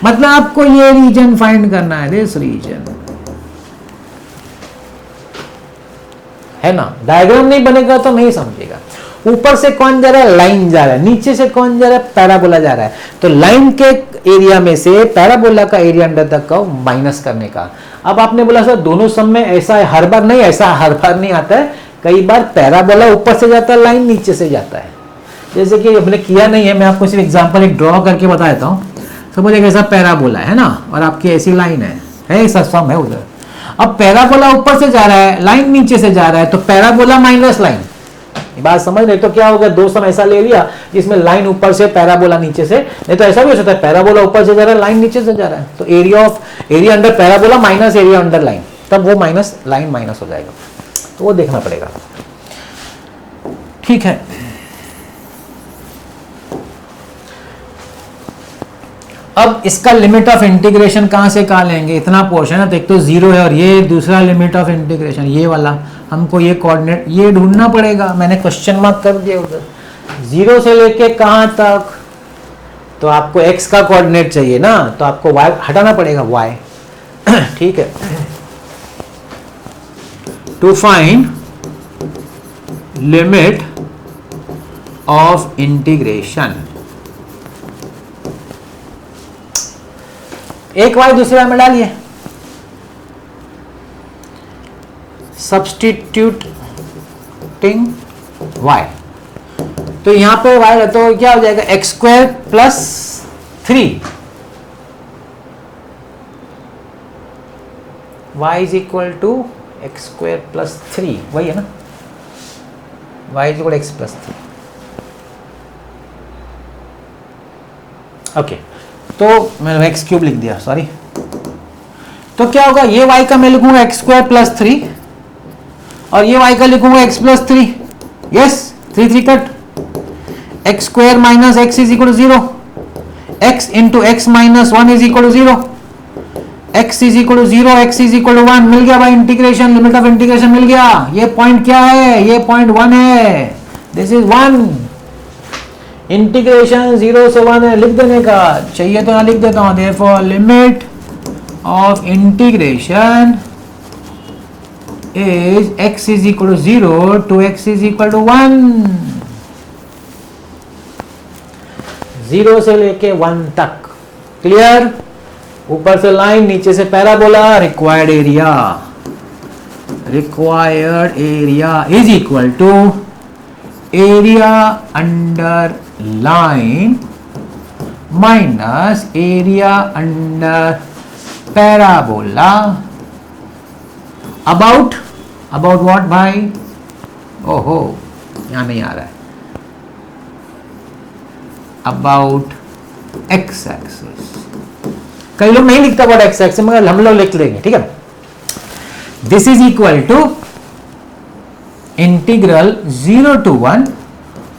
मतलब आपको ये रीजन फाइंड करना है, दिस रीजन, है ना. डायग्राम नहीं बनेगा तो नहीं समझेगा. ऊपर से कौन जा रहा है? लाइन जा रहा है. नीचे से कौन जा रहा है? पैराबोला जा रहा है. तो लाइन के एरिया में से पैराबोला का area under the curve minus करने का. अब आपने बोला सर दोनों सम में ऐसा है? हर बार नहीं, ऐसा हर बार नहीं आता है. कई बार पैराबोला ऊपर से जाता है, लाइन नीचे से जाता है. जैसे कि हमने किया नहीं है, मैं आपको सिर्फ एग्जांपल एक ड्रॉ करके बता देता हूँ. समझ एक ऐसा पैराबोला है ना, और आपकी ऐसी लाइन है ऐसा सम है उधर. अब पैराबोला ऊपर से जा रहा है, लाइन नीचे से जा रहा है, तो पैराबोला माइनस लाइन. बात समझ रहे? तो क्या होगा? दो सम ऐसा ले लिया जिसमें लाइन ऊपर से, पैराबोला नीचे से. नहीं तो ऐसा भी हो सकता है पैराबोला ऊपर से जा रहा है, लाइन नीचे से जा रहा है. तो area under parabola minus area under line, तब वो माइनस लाइन माइनस हो जाएगा. तो वो देखना पड़ेगा. ठीक है. अब इसका लिमिट ऑफ इंटीग्रेशन कहां से कहां लेंगे? इतना पोर्शन है तो एक तो 0 है और ये दूसरा लिमिट ऑफ इंटीग्रेशन ये वाला. हमको ये कोऑर्डिनेट ये ढूंढना पड़ेगा. मैंने क्वेश्चन मार्क कर दिया उधर. 0 से लेके कहां तक? तो आपको x का कोऑर्डिनेट चाहिए ना, तो आपको y हटाना पड़ेगा, y. ठीक है. To find limit of integration, एक y दूसरे में डालिए. सब्सटीट्यूटिंग y, तो यहां पे y है तो क्या हो जाएगा x square plus 3, y is equal to x square plus 3, वही है ना, y is equal x plus 3। Okay, तो मैंने एक्स क्यूब लिख दिया, सॉरी। तो क्या होगा, ये y का मैं लिखूंगा एक्स स्क्वायर प्लस 3 और ये y का लिखूंगा x plus 3, yes 3 3 cut, x square minus x is equal to 0, x into x minus 1 is equal to 0, x is equal to 0, x is equal to 1, मिल गया भाई इंटीग्रेशन, लिमिट ऑफ इंटीग्रेशन मिल गया। ये point क्या है, ये point 1 है, दिस इज 1, इंटीग्रेशन 0 से 1 है, लिख देने का चाहिए तो यहाँ लिख देता हूं, therefore limit of integration is x is equal to 0 to x is equal to 1, 0 से लेके 1 तक, क्लियर। ऊपर से लाइन, नीचे से parabola, required area is equal to area under line minus area under parabola about what भाई, ओहो यहां नहीं आ रहा है, अबाउट एक्स एक्सिस। कई लोग नहीं लिखता अबाउट एक्स एक्सिस, मगर हम लोग लिख लेंगे, ठीक है। This is equal to integral 0 to 1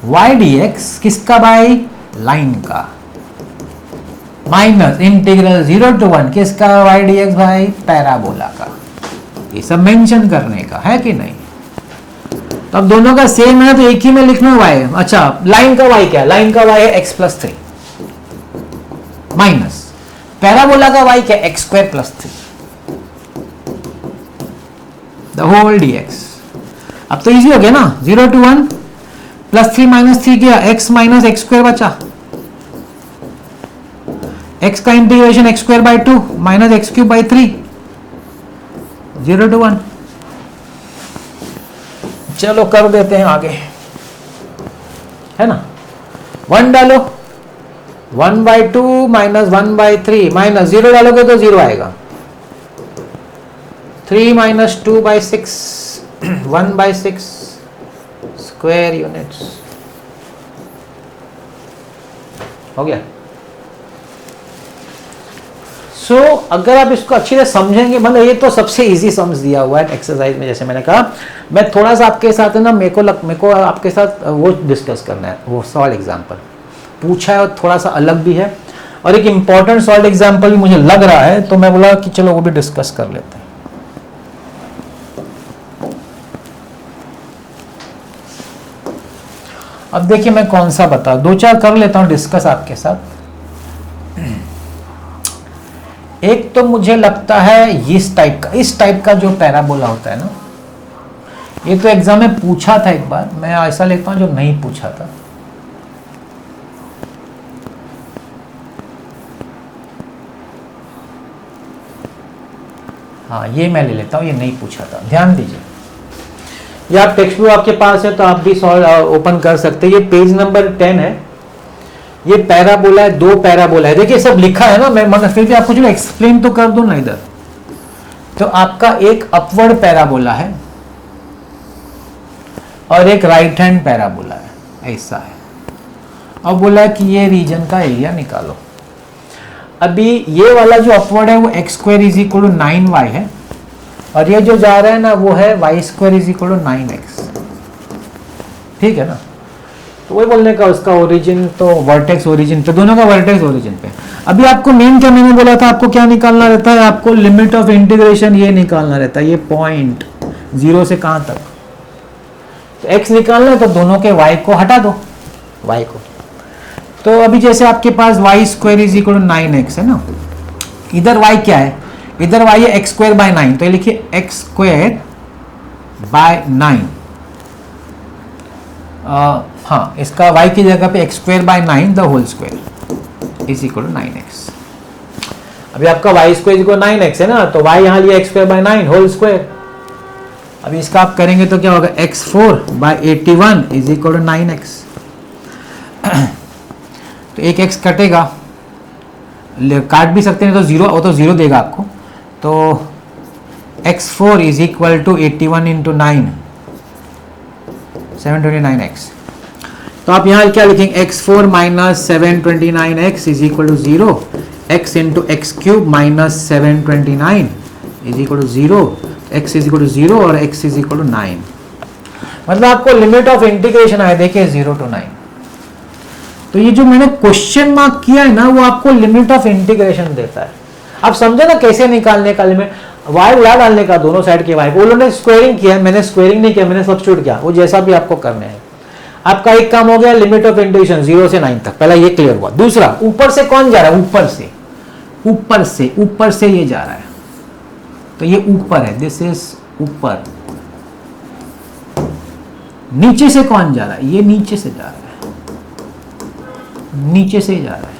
y dx, किसका भाई, लाइन का, माइनस इंटीग्रल 0 टू 1 किसका, y dx भाई, पैराबोला का। ये सब मेंशन करने का है कि नहीं। तो अब दोनों का सेम है तो एक ही में लिखना y। अच्छा, लाइन का y क्या है, लाइन का y है x प्लस 3 माइनस पैराबोला का y क्या, x square plus 3 the whole dx। अब तो इजी हो गया ना, 0 टू 1 प्लस 3 माइनस 3 गया, x माइनस एक्स स्क्वायर बचा, x का integration x square by 2 minus x cube by 3, 0 to 1। चलो कर देते हैं आगे, है ना। 1 डालो, 1 बाई 2 माइनस 1 बाई 3 माइनस 0 डालोगे तो 0 आएगा, 3 minus 2 by 6 1 by 6 square units, हो गया। सो अगर आप इसको अच्छी तरह समझेंगे, मतलब ये तो सबसे इजी समझ दिया हुआ है एक्सरसाइज में, जैसे मैंने कहा। मैं थोड़ा सा आपके साथ है ना, मेरे को आपके साथ वो डिस्कस करना है, वो सॉल्व एग्जाम्पल पूछा है और थोड़ा सा अलग भी है, और एक इंपॉर्टेंट सॉल्व एग्जाम्पल भी मुझे लग रहा है, तो मैं बोला कि चलो वो भी डिस्कस कर लेते हैं। अब देखिए मैं कौन सा बताऊं, 2-4 कर लेता हूं डिस्कस आपके साथ। एक तो मुझे लगता है इस टाइप का जो पैराबोला होता है ना, ये तो एग्जाम में पूछा था एक बार, मैं ऐसा लेता हूं जो नहीं पूछा था। हाँ ये मैं ले लेता हूं, ये नहीं पूछा था, ध्यान दीजिए। या आप टेक्स्ट बुक आपके पास है तो आप भी सॉल्व ओपन कर सकते हैं। ये पेज नंबर 10 है, ये पैराबोला है, 2 पैराबोला है, देखिए सब लिखा है ना, मैं फिर भी आपको जो एक्सप्लेन तो कर दूं ना इधर। तो आपका एक अपवर्ड पैराबोला है और एक राइट हैंड पैराबोला है, ऐसा है। अब बोला कि ये रीजन का एरिया निकालो। अभी ये वाला जो अपवर्ड है वो x square is equal to 9y है, और ये जो जा रहा है ना वो है y square is equal to 9x, ठीक है ना। तो वही बोलने का उसका ओरिजिन तो वर्टेक्स ओरिजिन पे, दोनों का वर्टेक्स ओरिजिन पे। अभी आपको मेन क्या मैंने बोला था, आपको क्या निकालना रहता है, आपको लिमिट ऑफ इंटीग्रेशन ये निकालना रहता है, ये पॉइंट 0 से कहां तक। तो x निकालना है तो दोनों के y को हटा दो, y को। तो अभी जैसे आपके पास y square is equal to 9x है ना, इधर y क्या है, इधर y है एक्स स्क्वायर बाय 9, तो ये लिखिए एक्स स्क्वायर बाय 9। हाँ, इसका y की जगह पे x square by 9 the whole square is equal to 9x। अभी आपका y square is equal 9x है ना, तो y यहाँ लिया x square by 9 whole square. अभी इसका आप करेंगे तो क्या होगा, x4 by 81 is equal to 9x। तो एक x कटेगा, काट भी सकते हैं तो जीरो, वो तो जीरो देगा आपको। तो x4 is equal to 81 into 9, 729x। तो आप यहाँ क्या लिखेंगे, x4 minus 729x is equal to 0, x into x cube minus 729 is equal to 0, x is equal to 0 और x इज इक्वल टू 9। मतलब आपको लिमिट ऑफ इंटीग्रेशन आया, देखिए 0 to 9। तो ये जो मैंने क्वेश्चन मार्क किया है ना, वो आपको लिमिट ऑफ इंटीग्रेशन देता है। आप समझे ना कैसे निकालने का लिमिट, y उड़ा डालने का दोनों साइड के y को। उन्होंने स्क्वायरिंग किया, मैंने स्क्वायरिंग नहीं किया, मैंने सब्स्टिट्यूट किया। वो जैसा भी आपको करने हैं। आपका एक काम हो गया, लिमिट ऑफ इंटीग्रेशन 0 से 9 तक, पहला ये क्लियर हुआ। दूसरा, ऊपर से कौन जा रहा है, ऊपर से ऊपर से ये जा रहा है, तो ये ऊपर है, दिस इज ऊपर। नीचे से कौन जा रहा है, ये नीचे से जा रहा है, नीचे से जा रहा है।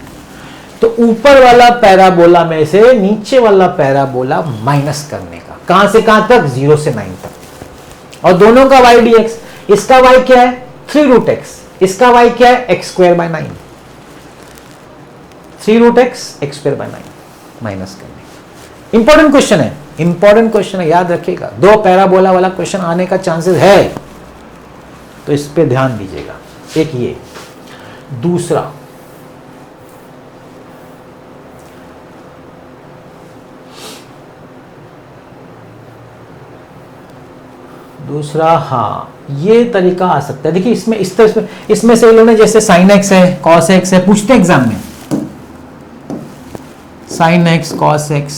तो ऊपर वाला पैराबोला में से नीचे वाला पैराबोला माइनस करने का, कहां से कहां तक, 0 से 9 तक। और दोनों का y dx, इसका y क्या है 3 रूट x, इसका y क्या है x square by 9, 3 root x square by 9 minus करने। इंपॉर्टेंट क्वेश्चन है, इंपॉर्टेंट क्वेश्चन है, याद रखिएगा। 2 पैराबोला वाला क्वेश्चन आने का चांसेस है, तो इस पे ध्यान दीजिएगा। एक ये, दूसरा हाँ, ये तरीका आ सकता है। देखिए इसमें से इन्होंने जैसे साइन एक्स है, कॉस एक्स है, पूछते हैं एग्जाम में, साइन एक्स कॉस एक्स।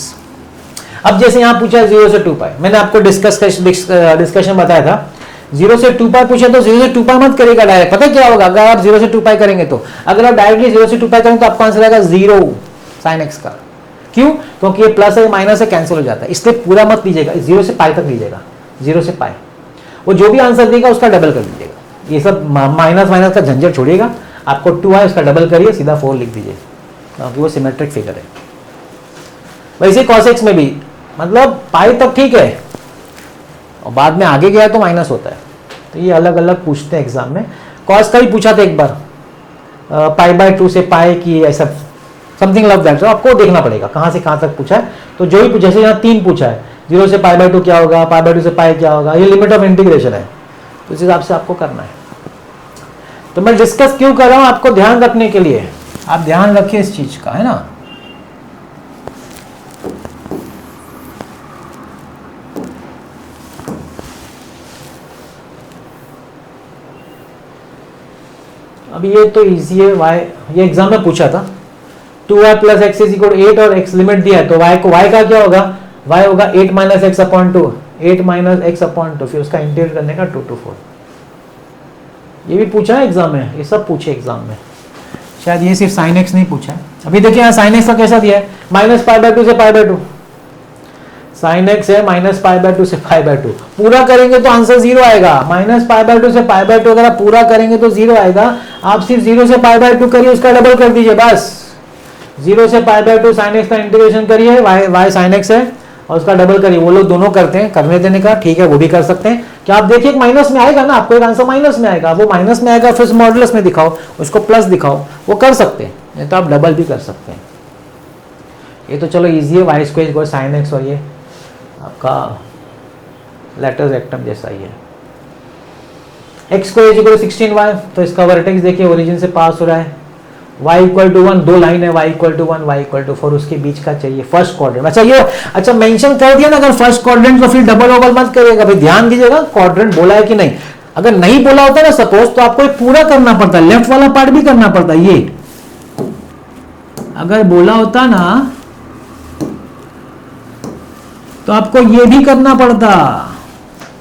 अब जैसे यहां पूछा 0 से 2 पाई, मैंने आपको डिस्कशन बताया था, 0 से 2 पाई पूछे तो 0 से 2 पाई मत करेगा डायरेक्ट। पता क्या होगा, अगर आप 0 से 2 पाई करेंगे तो, अगर आप डायरेक्टली 0 से 2 पाई करेंगे तो आपका आंसर आएगा 0 साइन एक्स का। क्यों, क्योंकि ये प्लस है माइनस है, कैंसिल हो जाता है। इसलिए पूरा मत लीजिएगा, 0 से पाई तक लीजिएगा, 0 से पाई। वो जो भी आंसर देगा उसका डबल कर दीजिएगा। ये सब माइनस माइनस का झंझट छोड़िएगा, आपको 2 है उसका डबल करिए, सीधा 4 लिख दीजिए, क्योंकि वो सिमेट्रिक फिगर है। वैसे cos x में भी मतलब पाई तक ठीक है, और बाद में आगे गया तो माइनस होता है। तो ये अलग अलग पूछते हैं एग्जाम में। cos का भी पूछा था एक बार, पाई बाय 2 से पाई की, ऐसा समथिंग लव दैट। तो आपको देखना पड़ेगा कहां से कहां तक पूछा है। तो जो भी जैसे यहाँ 3 पूछा है, 0 से पाई बाय 2 क्या होगा, पाई बाय 2 से पाई क्या होगा, ये लिमिट ऑफ इंटीग्रेशन है, तो इस हिसाब से आपको करना है। तो मैं डिस्कस क्यों कर रहा हूं, आपको ध्यान रखने के लिए। आप ध्यान रखिए इस चीज का, है ना। अब ये तो इजी है, y ये एग्जाम में पूछा था, 2y plus x is equal 8 और x लिमिट दिया है, तो y को y का क्या होगा, y होगा 8 minus x upon 2, 8 minus x upon 2, फिर उसका इंटीग्रेट करने का 2 to 4। ये भी पूछा है एग्जाम में, ये सब पूछे एग्जाम में, शायद ये सिर्फ साइन एक्स नहीं पूछा है। अभी देखिए यहाँ साइन एक्स का कैसा दिया है, माइनस पाई बाय 2 से पाई बाय 2, साइन एक्स है माइनस पाई बाय 2 से पाई बाय 2। पूरा करेंगे तो आंसर 0 आएगा। माइनस पाई बाय 2 से पाई बाय 2 अगर आप पूरा करेंगे तो 0 आएगा। आप सिर्फ 0 से पाई बाय 2 करिए, उसका डबल कर दीजिए बस। 0 से पाई बाय 2 साइन एक्स का इंटीग्रेशन करिए, y साइन एक्स है, और उसका डबल करिए। वो लोग दोनों करते हैं, करने देने का ठीक है, वो भी कर सकते हैं। क्या आप देखिए माइनस में आएगा ना, आपको एक आंसर माइनस में आएगा, वो माइनस में आएगा, फिर मॉडुलस में दिखाओ, उसको प्लस दिखाओ, वो कर सकते हैं। नहीं तो आप डबल भी कर सकते हैं। ये तो चलो इजी है, वाई स्क्वायर साइन एक्स, और ये आपका लेटर्स रेक्टम जैसा ही है। एक्स स्क्वायर इक्वल 16y, तो इसका वर्टेक्स देखिए ओरिजिन से पास हो रहा है। y इक्वल टू 1, 2 लाइन है, y equal to 1, y equal to 4, उसके बीच का चाहिए फर्स्ट क्वाड्रेंट। अच्छा ये अच्छा मेंशन कर दिया ना, अगर फर्स्ट क्वाड्रेंट तो फिर डबल ओवल मत करिएगा, फिर ध्यान दीजिएगा क्वाड्रेंट बोला है कि नहीं। अगर नहीं बोला होता ना सपोज, तो आपको पूरा करना पड़ता है, लेफ्ट वाला पार्ट भी करना पड़ता है। ये अगर बोला होता ना तो आपको ये भी करना पड़ता,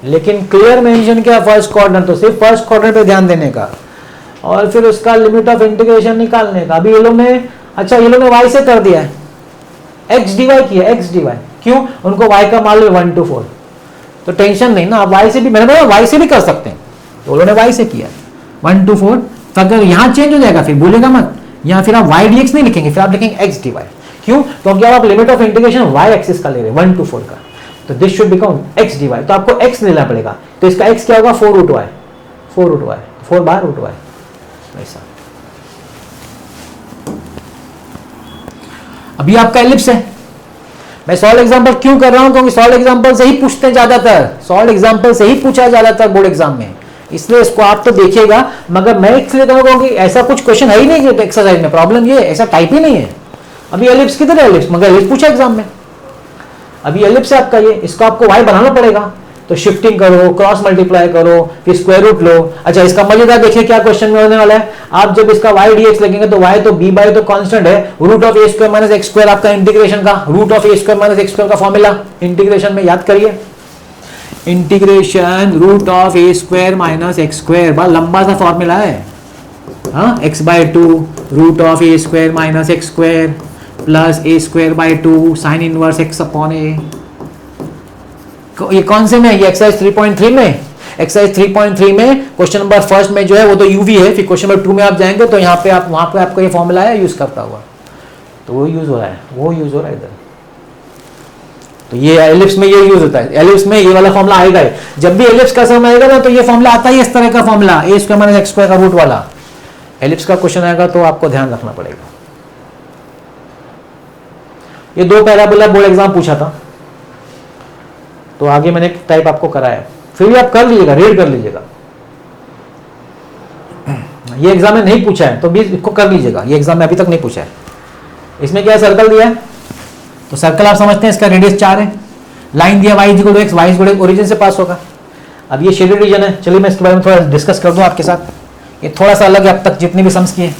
लेकिन क्लियर मेंशन किया फर्स्ट क्वाड्रेंट, तो सिर्फ फर्स्ट क्वाड्रेंट पे ध्यान देने का, और फिर उसका लिमिट ऑफ इंटीग्रेशन निकालने का। अभी ये लोग ने अच्छा ये लोग ने y से कर दिया है, x dy किया, x dy। क्यों, उनको y का मान लो 1 to 4, तो टेंशन नहीं ना। आप y से भी, मैंने बोला y से भी कर सकते हैं, तो उन्होंने y से किया 1 to 4। तो अगर यहाँ चेंज हो जाएगा फिर बोलेगा मत, यहाँ फिर आप y dx नहीं लिखेंगे, फिर आप लिखेंगे x dy। क्यों, क्योंकि अब आप limit of integration y axis का ले रहे हैं, 1 to 4 का। तो this should become x d y, तो आपको एक्स लेना पड़ेगा, तो इसका एक्स क्या होगा 4 रूट वाई, 4 रूट वाई, 4 बार रूट वाई, ऐसा। अभी आपका एलिप्स है। मैं सॉल्व एग्जांपल क्यों कर रहा हूं, क्योंकि सॉल्व एग्जांपल से ही पूछते हैं ज्यादातर, सॉल्व एग्जांपल से ही पूछा ज्यादातर बोर्ड एग्जाम में, इसलिए इसको आप तो देखिएगा। मगर मैं इसलिए कहूंगा कि ऐसा कुछ क्वेश्चन है ही नहीं एक्सरसाइज में, प्रॉब्लम ये ऐसा टाइप ही नहीं है। अभी एलिप्स किधर है, एलिप्स मगर एलिप्स पूछा एग्जाम में। अभी एलिप्स है आपका ये, इसको आपको वाई बनाना पड़ेगा, तो शिफ्टिंग करो, क्रॉस मल्टीप्लाई करो, फिर स्क्वायर रूट लो। अच्छा, इसका मजेदार देखिए क्या क्वेश्चन में होने वाला है। आप जब इसका y dx लगेंगे तो y तो b बाय तो कांस्टेंट है, root of a square minus x square आपका इंटीग्रेशन का, root of a square minus x square का फॉर्मूला इंटीग्रेशन में याद करिए, integration root of a square minus x square, बड़ा लंबा सा फॉर्मूला है। हाँ, x by 2 root of a square minus x square plus a square by 2 sine inverse x upon a. ये कौन से में, ये एक्सरसाइज 3.3 में, एक्सरसाइज 3.3 में क्वेश्चन नंबर फर्स्ट में जो है वो तो यूवी है, फिर क्वेश्चन नंबर 2 में आप जाएंगे तो यहाँ पे आप, वहां पे आपको ये फॉर्मूला है यूज करता हुआ, तो वो यूज हो रहा है, वो यूज हो रहा है इधर। तो ये एलिप्स में ये यूज होता है, एलिप्स में ये वाला फॉर्मूला आएगा ही। जब भी एलिप्स का समय आएगा ना तो ये फॉर्मूला आता है, इस तरह का फॉर्मूला ए स्क्वायर माइनस एक्स स्क्वायर का रूट वाला। एलिप्स का क्वेश्चन आएगा तो आपको ध्यान रखना पड़ेगा। ये 2 पैराबोला बोर्ड एग्जाम पूछा था, तो आगे मैंने टाइप आपको कराया, फिर भी आप कर लीजिएगा, रीड कर लीजिएगा। ये एग्जाम में नहीं पूछा है तो भी इसको कर लीजिएगा, ये एग्जाम में अभी तक नहीं पूछा है। इसमें क्या सर्कल दिया है, तो सर्कल आप समझते हैं इसका रेडियस 4 है, लाइन दिया y equal to x, y equal to origin से पास होगा। अब ये शेडेड रीजन है, चलिए मैं इसके बारे में थोड़ा डिस्कस कर दूं आपके साथ। ये थोड़ा सा अलग है अब तक जितने भी सम्स किए।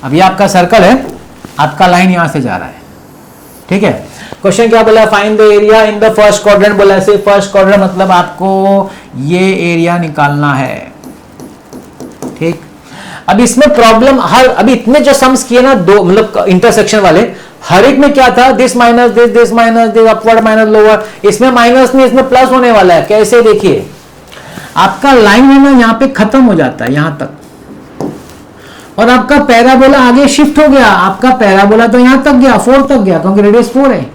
अब ये आपका सर्कल है, आपका लाइन यहां से जा रहा है, ठीक है। क्वेश्चन क्या बोला, find the area in the first quadrant बोला है। फर्स्ट क्वाड्रेंट मतलब आपको ये एरिया निकालना है, ठीक। अब इसमें प्रॉब्लम हर, अभी इतने जो सम्स किए ना, दो मतलब इंटरसेक्शन वाले, हर एक में क्या था, this minus this, this minus this, upward minus lower. इसमें माइनस नहीं, इसमें प्लस होने वाला है। कैसे, देखिए आपका लाइन है ना यहाँ पे खत्म हो जाता है यहां तक, और आपका पैराबोला आगे शिफ्ट हो गया। आपका पैराबोला तो यहां तक गया, 4 तक गया, क्योंकि रेडियस 4 है।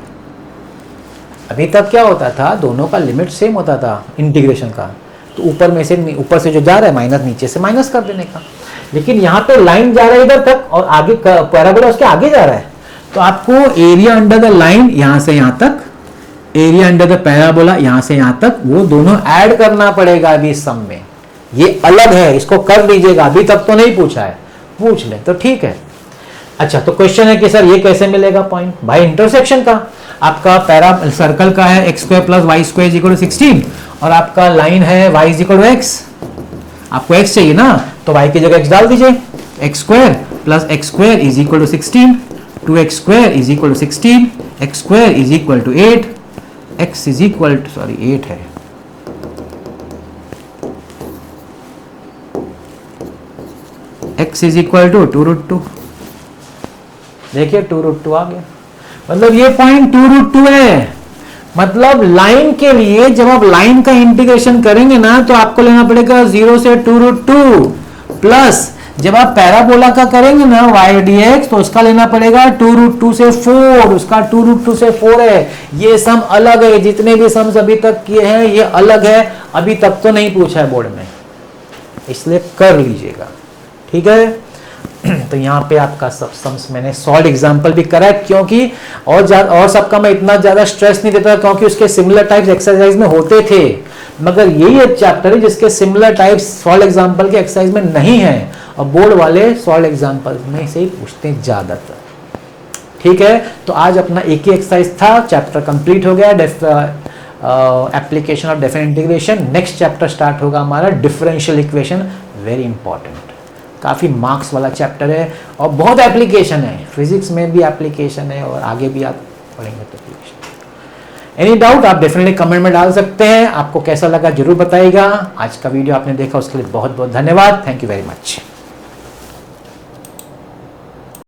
अभी तक क्या होता था, दोनों का लिमिट सेम होता था इंटीग्रेशन का, तो ऊपर से जो जा रहा है माइनस, नीचे से माइनस कर देने का। लेकिन यहाँ पे लाइन जा रहा है इधर तक और आगे पैराबोला उसके आगे जा रहा है, तो आपको एरिया अंडर द लाइन यहां से यहां तक, एरिया अंडर द पैराबोला यहां से यहां तक, वो दोनों ऐड करना पड़ेगा अभी इस सम में। ये अलग है, इसको कर लीजिएगा, अभी तक तो नहीं पूछा है, पूछ ले तो ठीक है। अच्छा, तो क्वेश्चन है कि सर ये कैसे मिलेगा पॉइंट, भाई इंटरसेक्शन का। आपका पैरा सर्कल का है x square plus y square equal to 16, और आपका लाइन है वाई इक्वल टू एक्स। आपको एक्स चाहिए ना, तो वाई की जगह एक्स डाल दीजिए, x square plus x square is equal to 16, 2x square is equal to 16, x square is equal to 8, x is equal to 8 है, x इज इक्वल टू 2√2। देखिए 2√2 आ गया, मतलब ये पॉइंट 2√2 है। मतलब लाइन के लिए जब आप लाइन का इंटीग्रेशन करेंगे ना, तो आपको लेना पड़ेगा 0 से 2√2, प्लस जब आप पैराबोला का करेंगे ना y dx, तो उसका लेना पड़ेगा 2√2 से 4, उसका 2√2 से 4 है। ये सम अलग है, जितने भी सम्स अभी तक किए हैं ये अलग है, अभी तक तो नहीं पूछा है बोर्ड में, इसलिए कर लीजिएगा, ठीक है। तो यहाँ पे आपका सब सम्स मैंने सॉल्व एग्जांपल भी करा है, क्योंकि और सबका मैं इतना ज्यादा स्ट्रेस नहीं देता, क्योंकि उसके सिमिलर टाइप्स एक्सरसाइज में होते थे, मगर यही एक चैप्टर है जिसके सिमिलर टाइप्स सॉल्व एग्जांपल के एक्सरसाइज में नहीं है, और बोर्ड वाले सॉल्व एग्जांपल में से ही पूछते हैं ज्यादातर, ठीक है। तो आज अपना एक ही एक्सरसाइज था, चैप्टर कंप्लीट हो गया, application of definite integration. Next chapter start होगा हमारा डिफरेंशियल इक्वेशन, वेरी इंपॉर्टेंट, काफ़ी मार्क्स वाला चैप्टर है और बहुत एप्लीकेशन है, फिजिक्स में भी एप्लीकेशन है और आगे भी आप पढ़ेंगे तो एप्लीकेशन। एनी डाउट आप डेफिनेटली कमेंट में डाल सकते हैं। आपको कैसा लगा जरूर बताइएगा। आज का वीडियो आपने देखा उसके लिए बहुत बहुत धन्यवाद। Thank you very much.